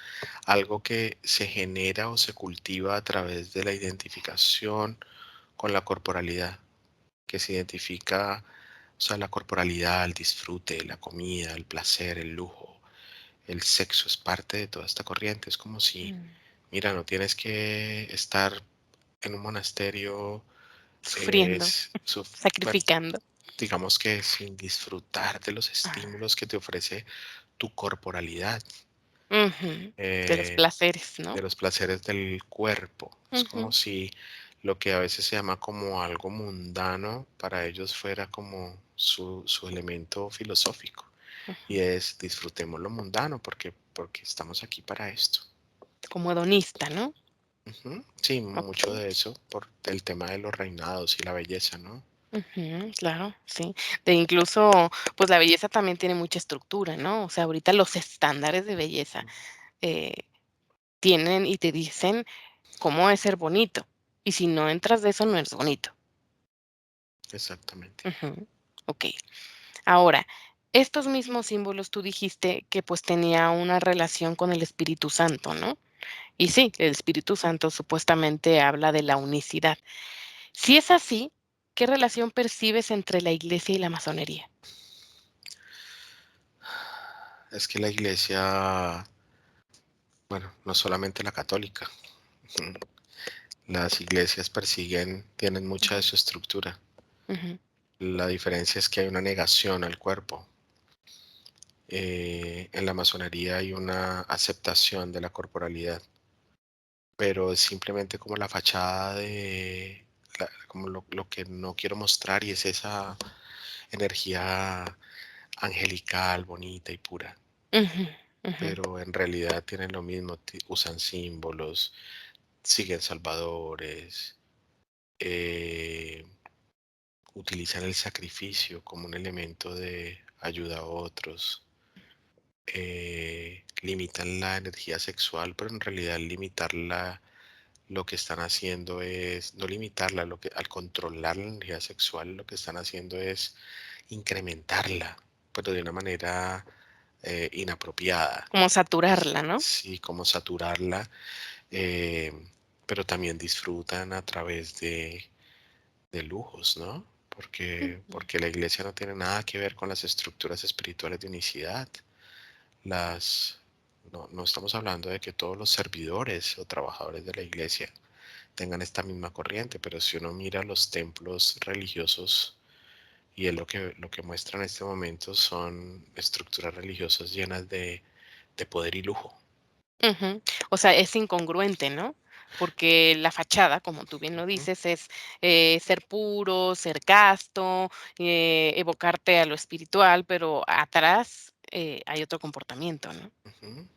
algo que se genera o se cultiva a través de la identificación con la corporalidad, que se identifica, o sea, la corporalidad, el disfrute, la comida, el placer, el lujo, el sexo es parte de toda esta corriente. Es como si, mm. mira, no tienes que estar en un monasterio, Sufriendo, bueno, sacrificando. digamos que sin disfrutar de los Ah, estímulos que te ofrece tu corporalidad, ujú. De los eh, placeres, ¿no? de los placeres del cuerpo. Es como Ujú, si lo que a veces se llama como algo mundano para ellos fuera como su elemento filosófico. ujú. Y es disfrutemos lo mundano porque estamos aquí para esto. Como hedonista, ¿no? Ujú, sí, mucho Okey. de eso por el tema de los reinados y la belleza, ¿no? Ujú, claro, sí. De incluso, pues, la belleza también tiene mucha estructura, ¿no? O sea, ahorita los estándares de belleza, eh, tienen y te dicen cómo es ser bonito, y si no entras de eso, no eres bonito. Exactamente. Ujú, okey. Ahora, Estos mismos símbolos tú dijiste que, pues, tenía una relación con el Espíritu Santo, ¿no? Y sí, el Espíritu Santo supuestamente habla de la unicidad. Si es así, ¿qué relación percibes entre la Iglesia y la masonería? Es que la iglesia, bueno, no solamente la católica, las iglesias tienen mucha de Ujú, su estructura. ujú, La diferencia es que hay una negación al cuerpo. En la masonería hay una aceptación de la corporalidad, pero es simplemente como la fachada como lo que no quiero mostrar y es esa energía angelical, bonita y pura. ujú, ujú, Pero en realidad tienen lo mismo, usan símbolos, siguen salvadores, eh, utilizan el sacrificio como un elemento de ayuda a otros, limitan la energía sexual, pero en realidad limitarla, lo que están haciendo es, no limitarla, al controlar la energía sexual, lo que están haciendo es incrementarla, pero de una manera inapropiada. como saturarla, ¿no? Sí, como saturarla, eh, pero también disfrutan a través de lujos, ¿no? Ujú, Porque la iglesia no tiene nada que ver con las estructuras espirituales de unicidad. Las, no estamos hablando de que todos los servidores o trabajadores de la iglesia tengan esta misma corriente, pero si uno mira los templos religiosos, y es lo que muestra en este momento, son estructuras religiosas llenas de poder y lujo. ujú. O sea, es incongruente, ¿no? Porque la fachada, como tú bien lo Ujú, dices, es, ser puro, ser casto, evocarte a lo espiritual, pero atrás, hay otro comportamiento, ¿no? ujú,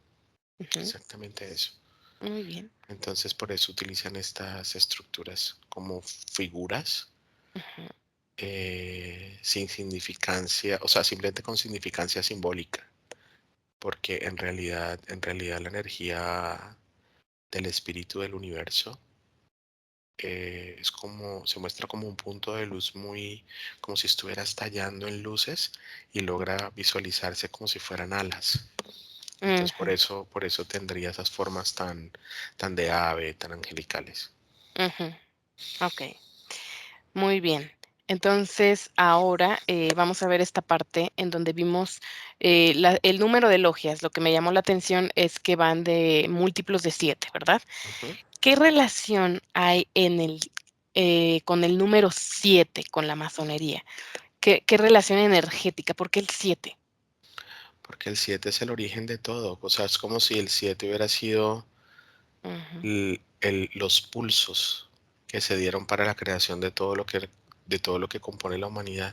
Ujú, exactamente eso. muy bien. Entonces por eso utilizan estas estructuras como figuras Ujú, sin significancia, o sea, simplemente con significancia simbólica, porque en realidad la energía del espíritu del universo es como, se muestra como un punto de luz muy, como si estuviera estallando en luces y logra visualizarse como si fueran alas. Entonces ujú, por eso tendría esas formas tan de ave, tan angelicales. ujú. Okey, muy bien. Entonces, ahora, vamos a ver esta parte en donde vimos, el número de logias. Lo que me llamó la atención es que van de múltiplos de 7, ¿verdad? Ujú. ¿Qué relación hay con el número 7 con la masonería? ¿Qué relación energética? ¿Por qué el 7? Porque el 7 es el origen de todo. O sea, es como si el 7 hubiera sido Ujú, los pulsos que se dieron para la creación de todo lo que compone la humanidad.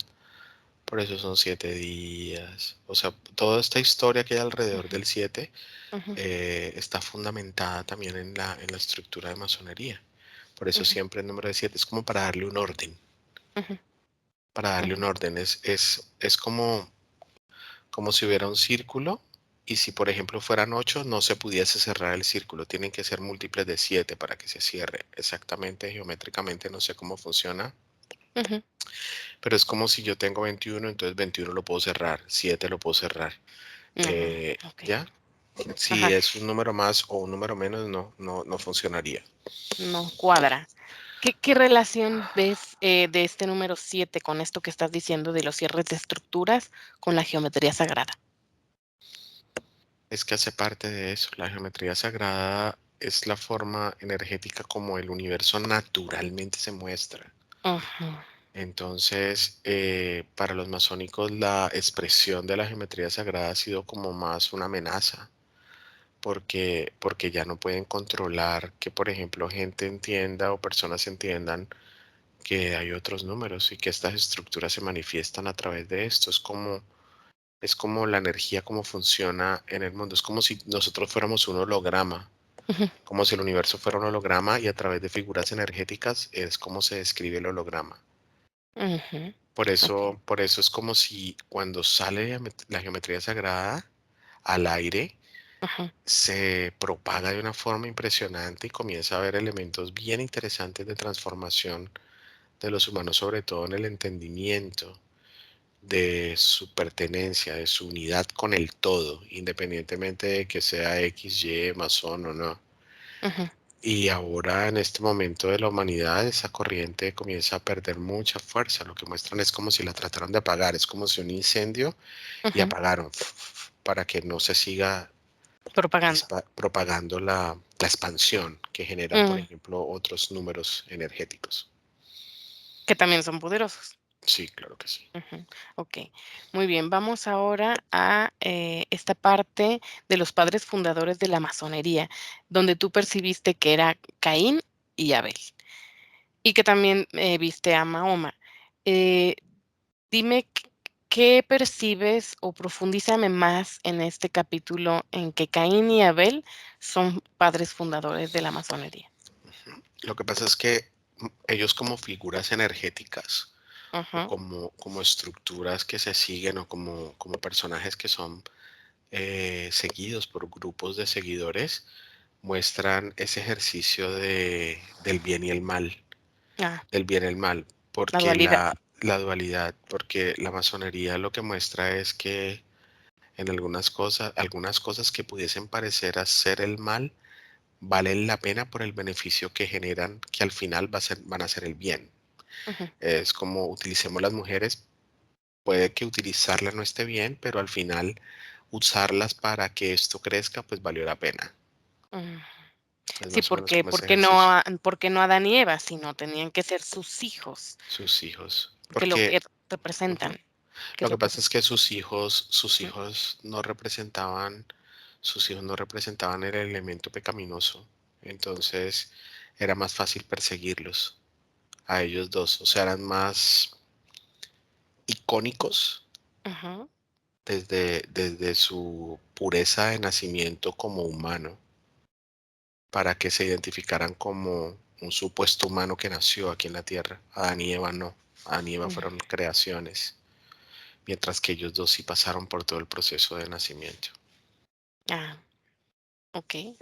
Por eso son 7 días. O sea, toda esta historia que hay alrededor ujú, del 7 ujú, está fundamentada también en la estructura de masonería. Por eso ujú, siempre el número de 7 es como para darle un orden. ujú, Para darle un ujú, orden. Es como si hubiera un círculo y si por ejemplo fueran 8 no se pudiese cerrar el círculo, tienen que ser múltiples de 7 para que se cierre. Exactamente, geométricamente no sé cómo funciona, ujú, pero es como si yo tengo 21, entonces 21 lo puedo cerrar, 7 lo puedo cerrar. ujú, okey. ¿Ya? Si Ajá, es un número más o un número menos, no funcionaría. no cuadra. ¿Qué relación ves, de este número 7 con esto que estás diciendo de los cierres de estructuras con la geometría sagrada? Es que hace parte de eso. La geometría sagrada es la forma energética como el universo naturalmente se muestra. Ujú, Entonces, para los masónicos la expresión de la geometría sagrada ha sido como más una amenaza, porque ya no pueden controlar que, por ejemplo, gente entienda o personas entiendan que hay otros números y que estas estructuras se manifiestan a través de esto. Es como la energía, como funciona en el mundo. Es como si nosotros fuéramos un holograma, ujú, como si el universo fuera un holograma y a través de figuras energéticas es como se describe el holograma. ujú, okey, Por eso es como si cuando sale la geometría sagrada al aire, ujú, se propaga de una forma impresionante y comienza a haber elementos bien interesantes de transformación de los humanos, sobre todo en el entendimiento. de su pertenencia, de su unidad con el todo, independientemente de que sea X, Y, masón o no. Ujú, Y ahora en este momento de la humanidad esa corriente comienza a perder mucha fuerza. Lo que muestran es como si la trataron de apagar, es como si un incendio y ujú. apagaron para que no se siga Propaganda. propagando la expansión que generan, por Mm, ejemplo, otros números energéticos. que también son poderosos. Sí, claro que sí. Ujú, okey, muy bien. Vamos ahora a, esta parte de los padres fundadores de la masonería, donde tú percibiste que era Caín y Abel, y que también, viste a Mahoma. Eh, dime, ¿qué percibes o profundízame más en este capítulo en que Caín y Abel son padres fundadores de la masonería? Lo que pasa es que ellos como figuras energéticas o Ujú, como estructuras que se siguen o como personajes que son seguidos por grupos de seguidores, muestran ese ejercicio del bien y el mal, ah, del bien y el mal, la porque dualidad. la dualidad, porque la masonería lo que muestra es que en algunas cosas que pudiesen parecer hacer el mal, valen la pena por el beneficio que generan, que al final van a ser el bien. Ujú, Es como utilicemos las mujeres, puede que utilizarlas no esté bien, pero al final usarlas para que esto crezca, pues valió la pena. mm. Es Sí, más o menos porque como ese porque no ejercicio. porque no Adán y Eva, sino tenían que ser sus hijos, Sus hijos. porque lo Porque que ujú, representan, ¿qué es lo que lo que pasa es que sus mm, hijos no representaban, sus hijos no representaban el elemento pecaminoso. Entonces era más fácil perseguirlos a ellos dos. O sea, eran más icónicos ujú, desde su pureza de nacimiento como humano, para que se identificaran como un supuesto humano que nació aquí en la tierra. Adán y Eva no. Adán y Eva mm, fueron creaciones, mientras que ellos dos sí pasaron por todo el proceso de nacimiento. ah, okey.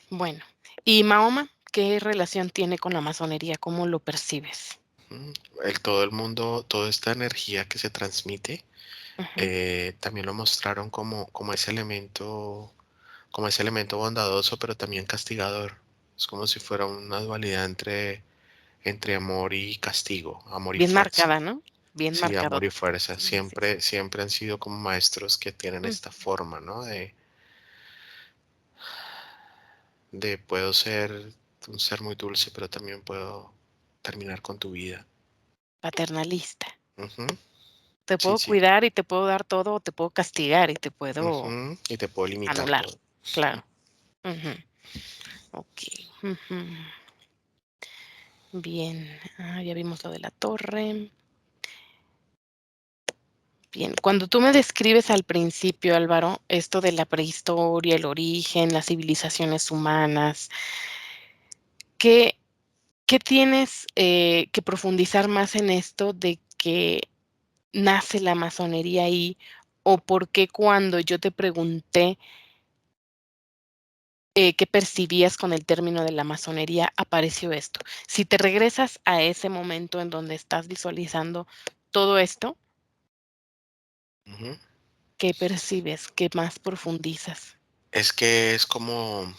Bueno, ¿y Mahoma qué relación tiene con la masonería? ¿Cómo lo percibes? Ujú. Todo el mundo, toda esta energía que se transmite, Ujú, también lo mostraron como ese elemento bondadoso, pero también castigador. Es como si fuera una dualidad entre amor y castigo, amor y bien fuerza. marcada, ¿no? Bien Sí, amor marcado. y fuerza. Sí, sí, sí. Siempre han sido como maestros que tienen Mm, esta forma, ¿no? De puedo ser un ser muy dulce, pero también puedo terminar con tu vida. paternalista. Ujú. Te Sí, puedo sí. cuidar y te puedo dar todo, o te puedo castigar y te puedo Ujú. Y te puedo limitar anular. todo. Claro. Ujú, okey. Ujú. Bien, ya vimos lo de la torre. Bien, cuando tú me describes al principio, Álvaro, esto de la prehistoria, el origen, las civilizaciones humanas, ¿qué, qué tienes que profundizar más en esto de que nace la masonería ahí? ¿O por qué cuando yo te pregunté qué percibías con el término de la masonería, apareció esto? Si te regresas a ese momento en donde estás visualizando todo esto, Ujú. ¿qué percibes? ¿Qué más profundizas? Es que es como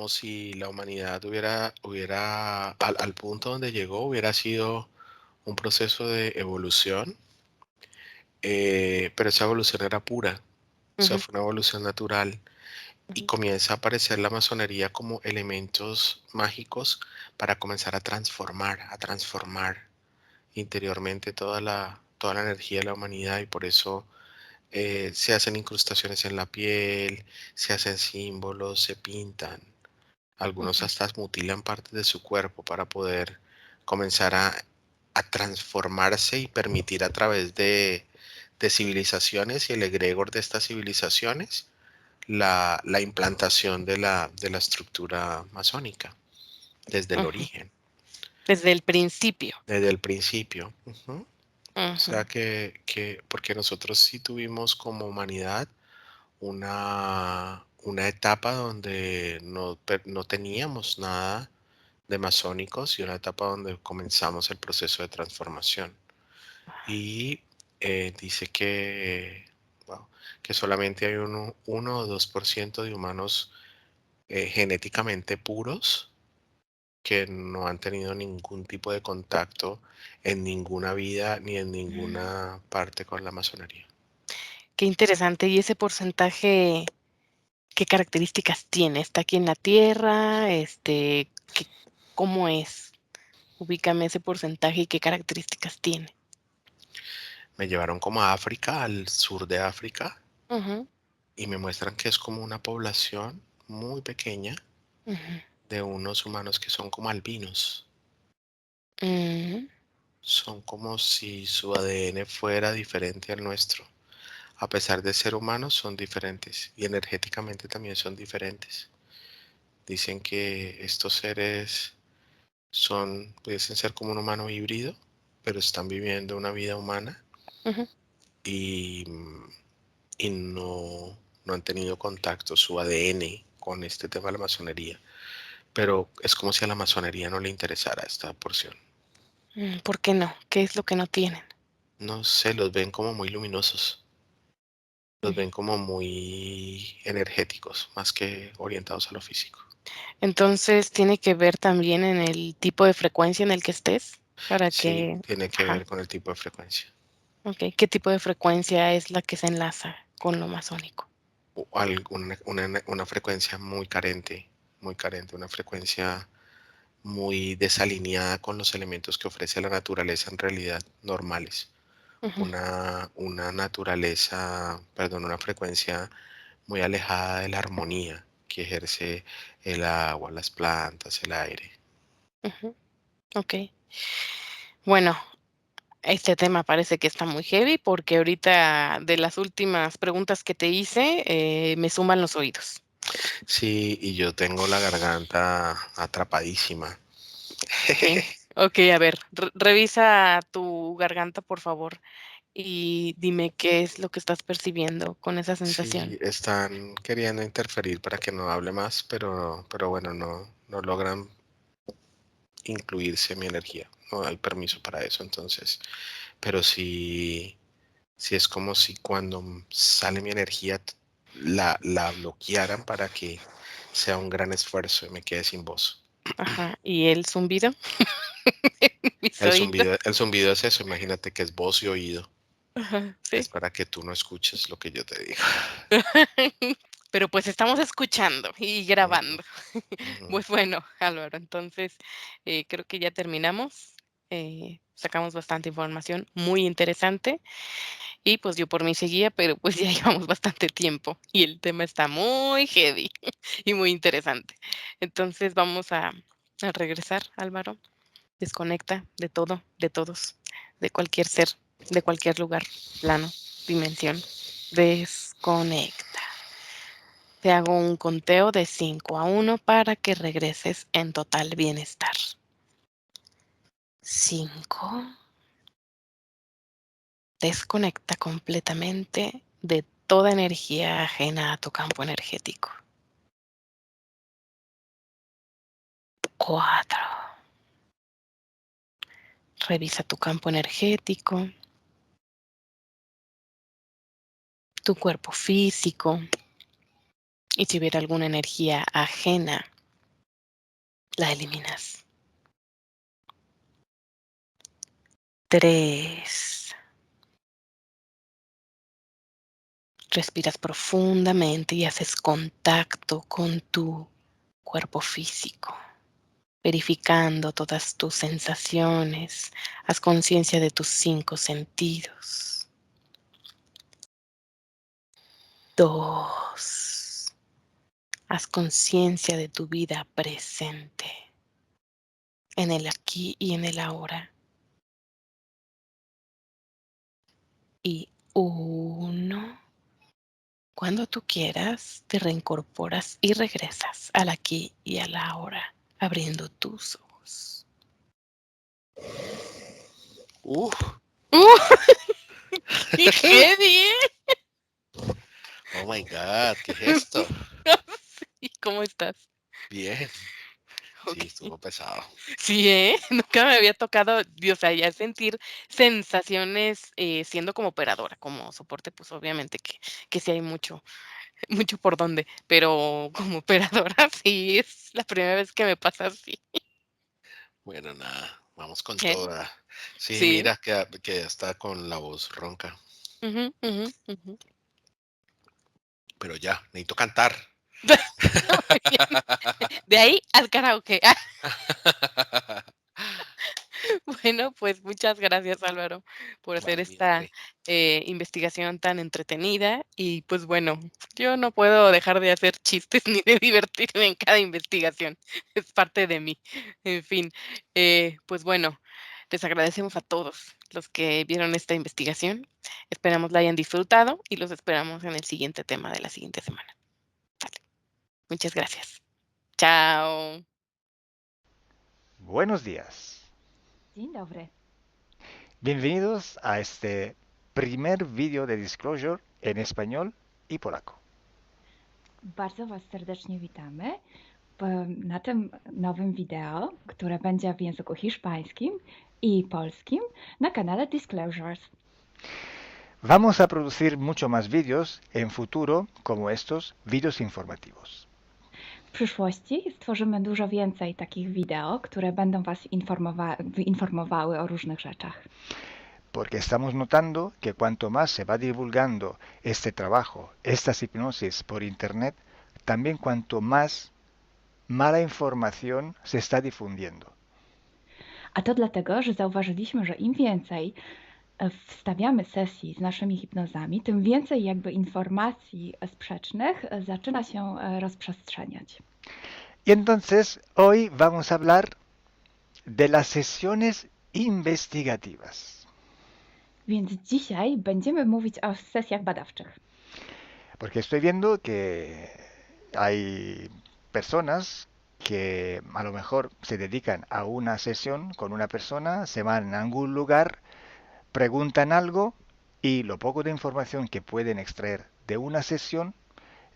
si la humanidad hubiera al punto donde llegó, hubiera sido un proceso de evolución, pero esa evolución era pura, o sea, Ujú, fue una evolución natural y ujú, comienza a aparecer la masonería como elementos mágicos para comenzar a transformar interiormente toda la energía de la humanidad y por eso se hacen incrustaciones en la piel, se hacen símbolos, se pintan. Algunos ujú, hasta mutilan partes de su cuerpo para poder comenzar a transformarse y permitir a través de civilizaciones y el egregor de estas civilizaciones la implantación de la estructura masónica desde el ujú. origen, Desde el principio. desde el principio. Ujú. O Ujú. sea porque nosotros sí tuvimos como humanidad una etapa donde no teníamos nada de masónicos y una etapa donde comenzamos el proceso de transformación. Y dice wow, que solamente hay 1 o 2% de humanos genéticamente puros que no han tenido ningún tipo de contacto en ninguna vida ni en Mm, ninguna parte con la masonería. qué interesante. ¿Y ese porcentaje qué características tiene? ¿Está aquí en la Tierra? ¿Qué cómo es? Ubícame ese porcentaje y qué características tiene. Me llevaron como a África, al sur de África, Ujú, y me muestran que es como una población muy pequeña ujú, de unos humanos que son como albinos. mm, Son como si su ADN fuera diferente al nuestro. A pesar de ser humanos, son diferentes y energéticamente también son diferentes. Dicen que estos seres pudiesen ser como un humano híbrido, pero están viviendo una vida humana ujú. y, y no han tenido contacto, su ADN con este tema de la masonería. Pero es como si a la masonería no le interesara esta porción. ¿Por qué no? ¿Qué es lo que no tienen? No sé, los ven como muy luminosos, los Ujú. ven como muy energéticos, más que orientados a lo físico. Entonces, ¿tiene que ver también en el tipo de frecuencia en el que estés? Para Sí, que tiene que ajá, ver con el tipo de frecuencia. okey. ¿Qué tipo de frecuencia es la que se enlaza con lo masónico? O una frecuencia muy carente, una frecuencia muy desalineada con los elementos que ofrece la naturaleza en realidad normales. Ujú, Una naturaleza, perdón, una frecuencia muy alejada de la armonía que ejerce el agua, las plantas, el aire. ujú, okey. Bueno, este tema parece que está muy heavy, porque ahorita de las últimas preguntas que te hice, me suman los oídos. Sí, y yo tengo la garganta atrapadísima. Okey, okey, a ver, revisa tu garganta, por favor, y dime qué es lo que estás percibiendo con esa sensación. Sí, están queriendo interferir para que no hable más, pero bueno, no logran incluirse mi energía. No hay permiso para eso, entonces. Pero sí es como si cuando sale mi energía la bloquearan para que sea un gran esfuerzo y me quede sin voz. Ajá, ¿y el zumbido? Mis oídos. El zumbido es eso, imagínate que es voz y oído. Ajá, Es sí. para que tú no escuches lo que yo te digo. Pero, pues, estamos escuchando y Ujú, grabando. ujú. Pues bueno, Álvaro, entonces, creo que ya terminamos. Sacamos bastante información muy interesante y, pues, yo por mí seguía, pero, pues, ya llevamos bastante tiempo y el tema está muy heavy y muy interesante. Entonces, vamos a regresar, Álvaro. Desconecta de todo, de todos, de cualquier ser, de cualquier lugar, plano, dimensión. Desconecta. Te hago un conteo de 5 a 1 para que regreses en total bienestar. 5. Desconecta completamente de toda energía ajena a tu campo energético. 4. Revisa tu campo energético, tu cuerpo físico y si hubiera alguna energía ajena, la eliminas. 3. Respiras profundamente y haces contacto con tu cuerpo físico, verificando todas tus sensaciones. Haz conciencia de tus 5 sentidos. 2. Haz conciencia de tu vida presente, en el aquí y en el ahora. Y 1. Cuando tú quieras, te reincorporas y regresas al aquí y a la ahora, abriendo tus ojos. Uf. ¡Qué heavy, eh! Oh my God, ¿qué es esto? Sí, ¿cómo estás? Bien. Sí, Okey. estuvo pesado. Sí, ¿eh? Nunca me había tocado, o sea, ya sentir sensaciones, siendo como operadora, como soporte, pues, obviamente que sí hay mucho mucho por donde, pero como operadora sí es la primera vez que me pasa así. Bueno, nada, vamos con ¿Eh? toda. Sí, Sí. mira que está con la voz ronca, Ujú, ujú, ujú. pero ya, necesito cantar. Muy bien. De ahí al karaoke. Bueno, pues muchas gracias, Álvaro, por hacer esta, Igualmente. investigación tan entretenida y, pues, bueno, yo no puedo dejar de hacer chistes ni de divertirme en cada investigación, es parte de mí. En fin, pues, bueno, les agradecemos a todos los que vieron esta investigación. Esperamos la hayan disfrutado y los esperamos en el siguiente tema de la siguiente semana. Sale, muchas gracias. Chao. Buenos días. Dzień dobry. Bienvenidos a este primer vídeo de Disclosure en español y polaco. Bardzo Was serdecznie witamy na tym nowym wideo, które będzie w języku hiszpańskim i polskim na kanale Disclosures. Vamos a producir mucho más vídeos en futuro como estos vídeos informativos. W przyszłości stworzymy dużo więcej takich wideo, które będą Was informowały o różnych rzeczach. Porque estamos notando que cuanto más se va divulgando este trabajo, estas hipnosis por Internet, también cuanto más mala información se está difundiendo. A to dlatego, że zauważyliśmy, że im więcej wstawiamy sesji z naszymi hipnozami, tym więcej jakby informacji sprzecznych zaczyna się rozprzestrzeniać. Y entonces hoy vamos a hablar de las sesiones investigativas. Więc dzisiaj będziemy mówić o sesjach badawczych. Porque estoy viendo que hay personas que a lo mejor se dedican a una sesión con una persona, se van a algún lugar, preguntan algo y lo poco de información que pueden extraer de una sesión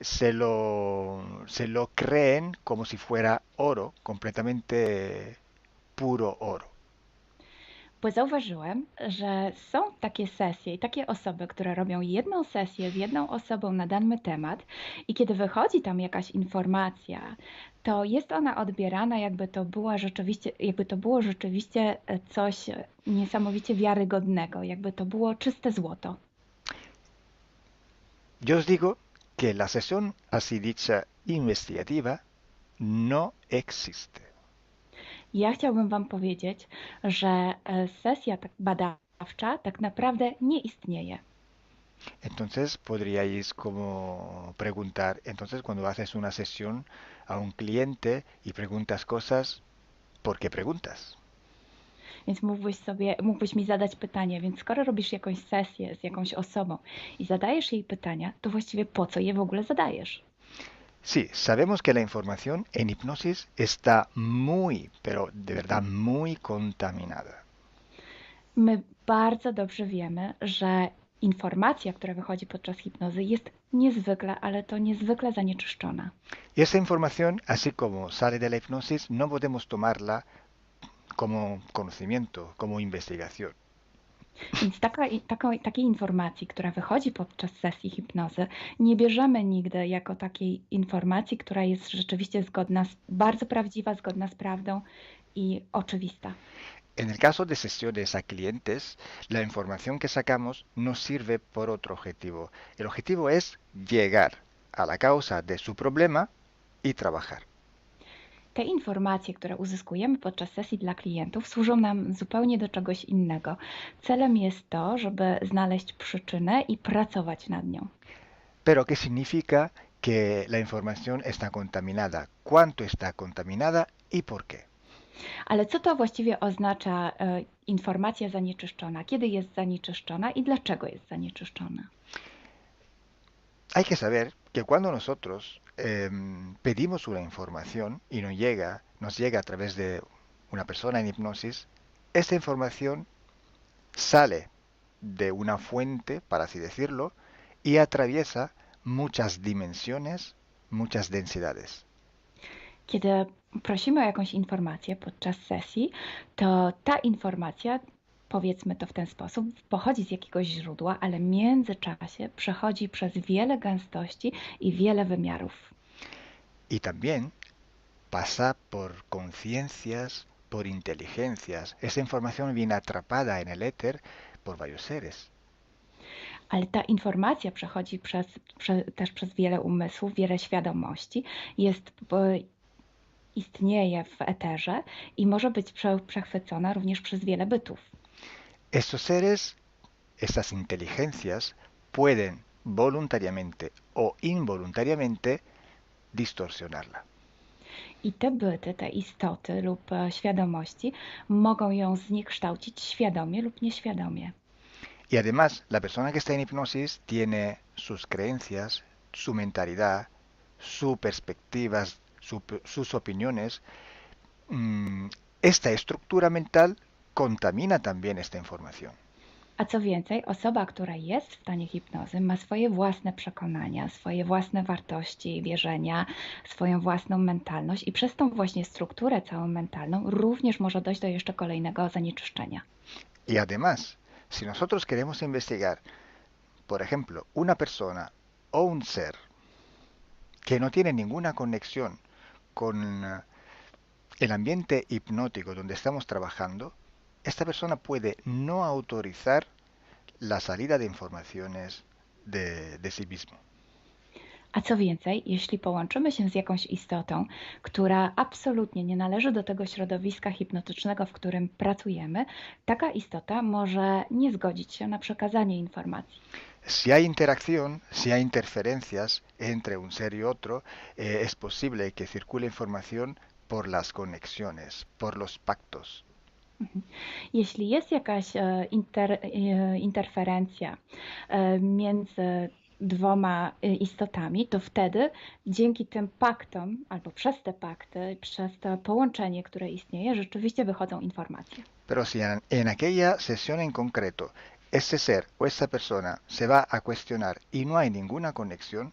se lo creen como si fuera oro, completamente puro oro. Bo zauważyłem, że są takie sesje i takie osoby, które robią jedną sesję z jedną osobą na dany temat i kiedy wychodzi tam jakaś informacja, to jest ona odbierana jakby to było rzeczywiście coś niesamowicie wiarygodnego, jakby to było czyste złoto. Yo os digo que la sesión así dicha investigativa no existe. Ja chciałbym Wam powiedzieć, że sesja badawcza tak naprawdę nie istnieje. Entonces podríais como preguntar, entonces cuando haces una sesión a un cliente y preguntas cosas, ¿por qué preguntas? Więc mógłbyś mi zadać pytanie, więc skoro robisz jakąś sesję z jakąś osobą i zadajesz jej pytania, to właściwie po co je w ogóle zadajesz? Sí, sabemos que la información en hipnosis está muy, pero de verdad muy contaminada. My bardzo dobrze wiemy, że informacja, która wychodzi podczas hipnozy jest niezwykle, ale to niezwykle zanieczyszczona. Y esa información, así como sale de la hipnosis, no podemos tomarla como conocimiento, como investigación. Więc takiej informacji, która wychodzi podczas sesji hipnozy, nie bierzemy nigdy jako takiej informacji, która jest rzeczywiście bardzo prawdziwa, zgodna z prawdą i oczywista. En el caso de sesiones a clientes, la información que sacamos nos sirve por otro objetivo. El objetivo es llegar a la causa de su problema y trabajar. Te informacje, które uzyskujemy podczas sesji dla klientów, służą nam zupełnie do czegoś innego. Celem jest to, żeby znaleźć przyczynę i pracować nad nią. Pero ¿qué significa que la información está contaminada? ¿Cuánto está contaminada y por qué? Ale co to właściwie oznacza informacja zanieczyszczona? Kiedy jest zanieczyszczona i dlaczego jest zanieczyszczona? Hay que saber que cuando nosotros pedimos una información y nos llega a través de una persona en hipnosis, esta información sale de una fuente, para así decirlo, y atraviesa muchas dimensiones, muchas densidades. Kiedy prosimy o jakąś informację podczas sesji, to ta informacja, powiedzmy to w ten sposób, pochodzi z jakiegoś źródła, ale w międzyczasie przechodzi przez wiele gęstości i wiele wymiarów. Y también pasa por conciencias, por inteligencias. Esa información viene atrapada en el éter por varios seres. Ale ta informacja przechodzi też przez wiele umysłów, wiele świadomości, istnieje w eterze i może być przechwycona również przez wiele bytów. Estos seres, estas inteligencias, pueden voluntariamente o involuntariamente distorsionarla. I te byty, te istoty lub świadomości mogą ją zniekształcić świadomie lub nieświadomie. Y además, la persona que está en hipnosis tiene sus creencias, su mentalidad, sus perspectivas, sus opiniones. Esta estructura mental contamina también esta información. A co więcej, osoba, która jest w stanie hipnozy, ma swoje własne przekonania, swoje własne wartości i wierzenia, swoją własną mentalność i przez tą właśnie strukturę całą mentalną również może dojść do jeszcze kolejnego zanieczyszczenia. Y además, si nosotros queremos investigar, por ejemplo, una persona o un ser que no tiene ninguna conexión con el ambiente hipnótico donde estamos trabajando, esta persona puede no autorizar la salida de informaciones de sí mismo. A co więcej, jeśli połączymy się z jakąś istotą, która absolutnie nie należy do tego środowiska hipnotycznego, w którym pracujemy, taka istota może nie zgodzić się na przekazanie informacji. Si hay interacción, si hay interferencias entre un ser y otro, es posible que circule información por las conexiones, por los pactos. Jeśli jest jakaś interferencja między dwoma istotami, to wtedy dzięki tym paktom, albo przez te pakty, przez to połączenie, które istnieje, rzeczywiście wychodzą informacje. Pero si en aquella sesión en concreto ese ser o esa persona se va a cuestionar y no hay ninguna conexión,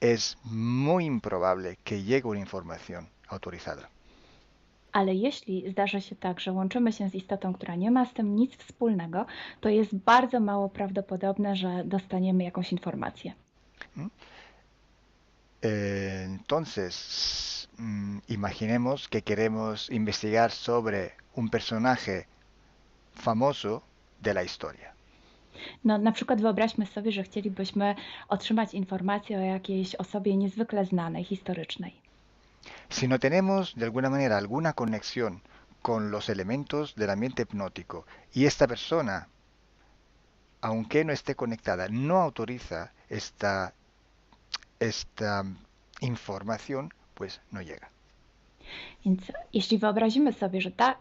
es muy improbable que llegue una información autorizada. Ale jeśli zdarzy się tak, że łączymy się z istotą, która nie ma z tym nic wspólnego, to jest bardzo mało prawdopodobne, że dostaniemy jakąś informację. Entonces, imaginemos que queremos investigar sobre un personaje famoso de la historia. No, na przykład wyobraźmy sobie, że chcielibyśmy otrzymać informację o jakiejś osobie niezwykle znanej, historycznej. Si no tenemos de alguna manera alguna conexión con los elementos del ambiente hipnótico y esta persona, aunque no esté conectada, no autoriza esta información, pues no llega. Więc jeśli wyobrazimy sobie, że ta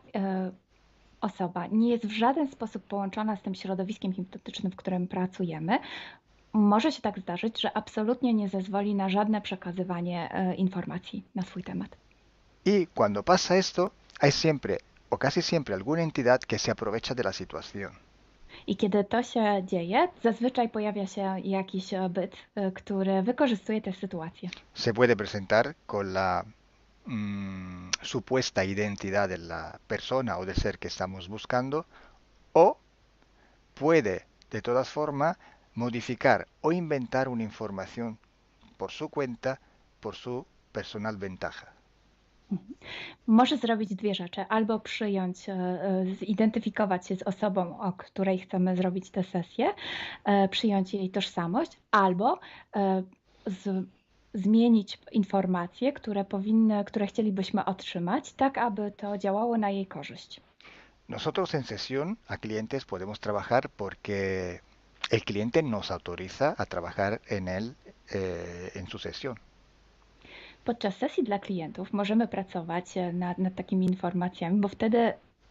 osoba nie jest w żaden sposób połączona z tym środowiskiem hipnotycznym, w którym pracujemy, może się tak zdarzyć, że absolutnie nie zezwoli na żadne przekazywanie informacji na swój temat. Y cuando pasa esto, hay siempre o casi siempre alguna entidad que se aprovecha de la situación. I kiedy to się dzieje, zazwyczaj pojawia się jakiś byt, który wykorzystuje tę sytuację. Se puede presentar con la supuesta identidad de la persona o del ser que estamos buscando, o puede de todas formas modificar o inventar una información por su cuenta, por su personal ventaja. Może zrobić dwie rzeczy. Albo przyjąć, zidentyfikować się z osobą, o której chcemy zrobić tę sesję, przyjąć jej tożsamość, albo zmienić informacje, które chcielibyśmy otrzymać, tak aby to działało na jej korzyść. Nosotros en sesión a clientes podemos trabajar porque el cliente nos autoriza a trabajar en él en su sesión. Podczas sesji dla klientów możemy pracować nad takimi informacjami,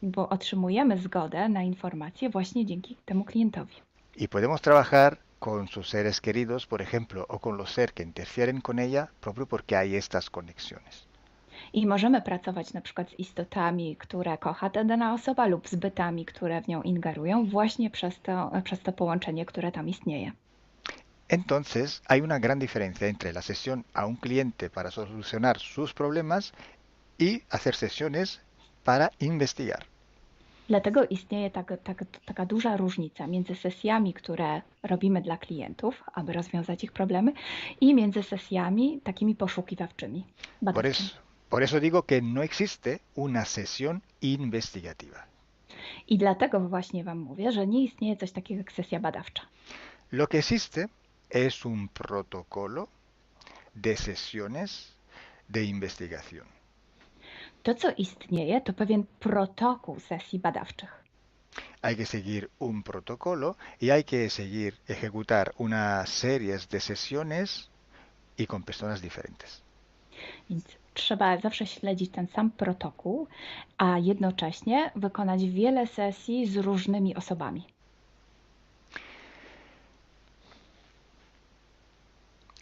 bo otrzymujemy zgodę na informacje właśnie dzięki temu klientowi. Y podemos trabajar con sus seres queridos, por ejemplo, o con los seres que interfieren con ella, propio porque hay estas conexiones. I możemy pracować na przykład z istotami, które kocha ta dana osoba, lub z bytami, które w nią ingerują, właśnie przez to połączenie, które tam istnieje. Entonces, hay una gran diferencia entre la sesión a un cliente para solucionar sus problemas y hacer sesiones para investigar. Dlatego istnieje taka duża różnica między sesjami, które robimy dla klientów, aby rozwiązać ich problemy, i między sesjami takimi poszukiwawczymi, Por badawczymi. eso, por eso digo que no existe una sesión investigativa. I dlatego właśnie Wam mówię, że nie istnieje coś takiego jak sesja badawcza. Lo que existe es un protocolo de sesiones de investigación. To, co istnieje, to pewien protokół sesji badawczych. Hay que seguir un protocolo y hay que seguir, ejecutar unas series de sesiones y con personas diferentes. Więc trzeba zawsze śledzić ten sam protokół, a jednocześnie wykonać wiele sesji z różnymi osobami.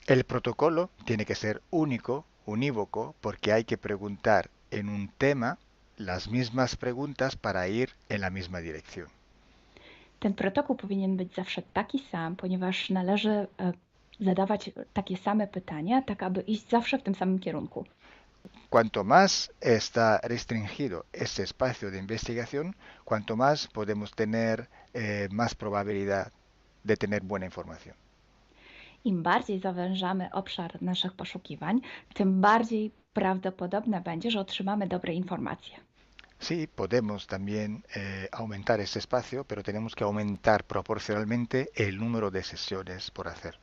El protocolo tiene que ser único, unívoco, porque hay que preguntar en un tema las mismas preguntas para ir en la misma dirección. Ten protokół powinien być zawsze taki sam, ponieważ należy zadawać takie same pytania, tak aby iść zawsze w tym samym kierunku. Cuanto más está restringido este espacio de investigación, cuanto más podemos tener más probabilidad de tener buena información. Im bardziej zawężamy obszar naszych poszukiwań, tym bardziej prawdopodobne będzie, że otrzymamy dobre informacje. Sí, podemos también aumentar este espacio, pero tenemos que aumentar proporcionalmente el número de sesiones por hacer.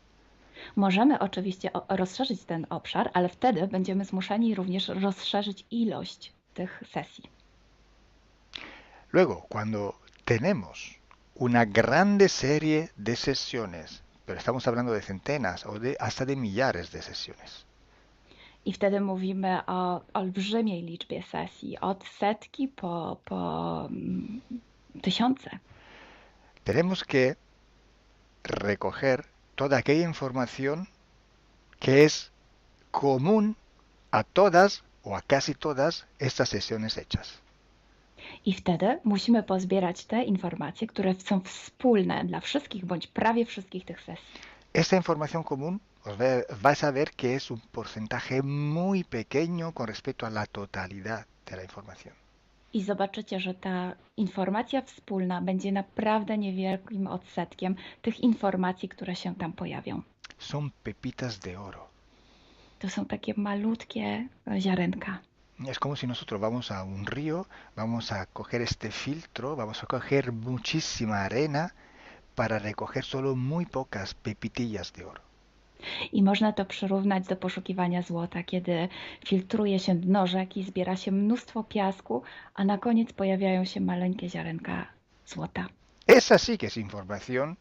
Możemy oczywiście rozszerzyć ten obszar, ale wtedy będziemy zmuszeni również rozszerzyć ilość tych sesji. Luego, cuando tenemos una grande serie de sesiones, pero estamos hablando de centenas o hasta de millares de sesiones. I wtedy mówimy o olbrzymiej liczbie sesji, od setki po tysiące. Tenemos que recoger toda aquella información que es común a todas o a casi todas estas sesiones hechas. I wtedy musimy pozbierać te informacje, które są wspólne dla wszystkich bądź prawie wszystkich tych sesji. Esta información común vais a ver que es un porcentaje muy pequeño con respecto a la totalidad de la información. I zobaczycie, że ta informacja wspólna będzie naprawdę niewielkim odsetkiem tych informacji, które się tam pojawią. Son pepitas de oro. To są takie malutkie ziarenka. Es como si nosotros vamos a un río, vamos a coger este filtro, vamos a coger muchísima arena para recoger solo muy pocas pepitillas de oro. I można to przyrównać do poszukiwania złota, kiedy filtruje się dno rzeki, zbiera się mnóstwo piasku, a na koniec pojawiają się maleńkie ziarenka złota. Esa sí que es información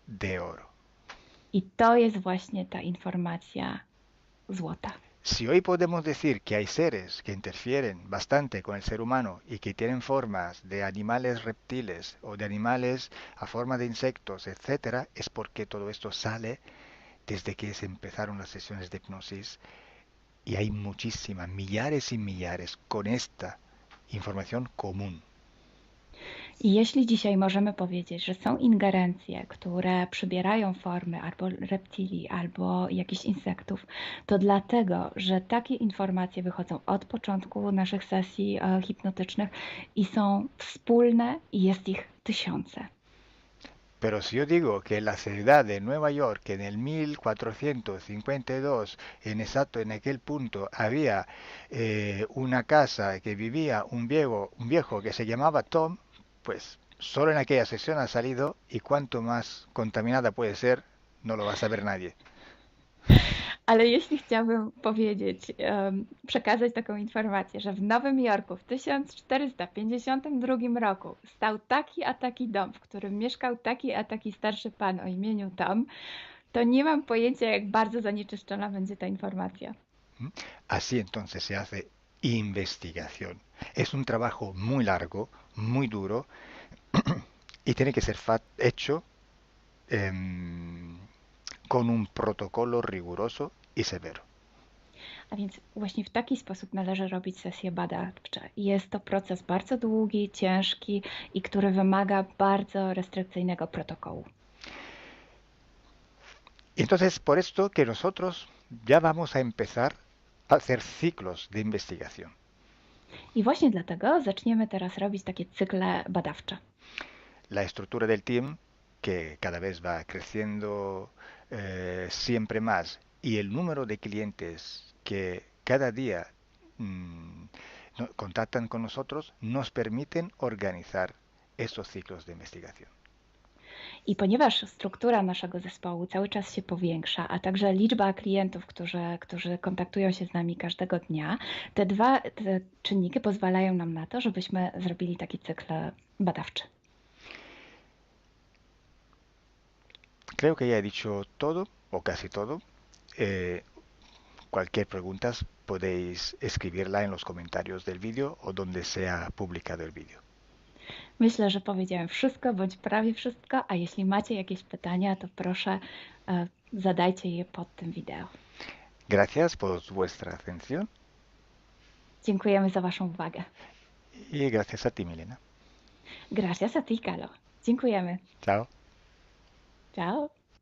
de oro. I to jest właśnie ta informacja złota. Si hoy podemos decir que hay seres que interfieren bastante con el ser humano y que tienen formas de animales reptiles o de animales a forma de insectos, etc., es porque todo esto sale desde que se empezaron las sesiones de hipnosis y hay muchísimas, millares y millares con esta información común. I jeśli dzisiaj możemy powiedzieć, że są ingerencje, które przybierają formy albo reptilii, albo jakichś insektów, to dlatego, że takie informacje wychodzą od początku naszych sesji hipnotycznych i są wspólne i jest ich tysiące. Pero si yo digo que en la ciudad de Nueva York, en el 1452, en aquel punto, había una casa que vivía un viejo que se llamaba Tom, pues solo en aquella sesión ha salido, y cuanto más contaminada puede ser, no lo va a saber nadie. Ale jeśli chciałabym powiedzieć, przekazać taką informację, że w Nowym Jorku w 1452 roku stał taki a taki dom, w którym mieszkał taki a taki starszy pan o imieniu Tom, to nie mam pojęcia, jak bardzo zanieczyszczona będzie ta informacja. Así entonces se hace investigación. Es un trabajo muy largo, muy duro, y tiene que ser hecho con un protocolo riguroso y severo. A więc właśnie w taki sposób należy robić sesje badawcze. Jest to proces bardzo długi, ciężki i który wymaga bardzo restrykcyjnego protokołu. Entonces, por esto que nosotros ya vamos a empezar a hacer ciclos de investigación. I właśnie dlatego zaczniemy teraz robić takie cykle badawcze. La estructura del team, que cada vez va creciendo siempre más, y el número de clientes que cada día contactan con nosotros, nos permiten organizar estos ciclos de investigación. I ponieważ struktura naszego zespołu cały czas się powiększa, a także liczba klientów, którzy kontaktują się z nami każdego dnia, te czynniki pozwalają nam na to, żebyśmy zrobili taki cykl badawczy. Creo que ya he dicho todo, o casi todo. Cualquier pregunta podéis escribirla en los comentarios del vídeo o donde sea publicado el vídeo. Myślę, że powiedziałem wszystko, bądź prawie wszystko, a jeśli macie jakieś pytania, to proszę zadajcie je pod tym wideo. Gracias por vuestra atención. Dziękujemy za Waszą uwagę. Y gracias a ti, Milena. Gracias a ti, Kalo. Dziękujemy. Chao. Ciao.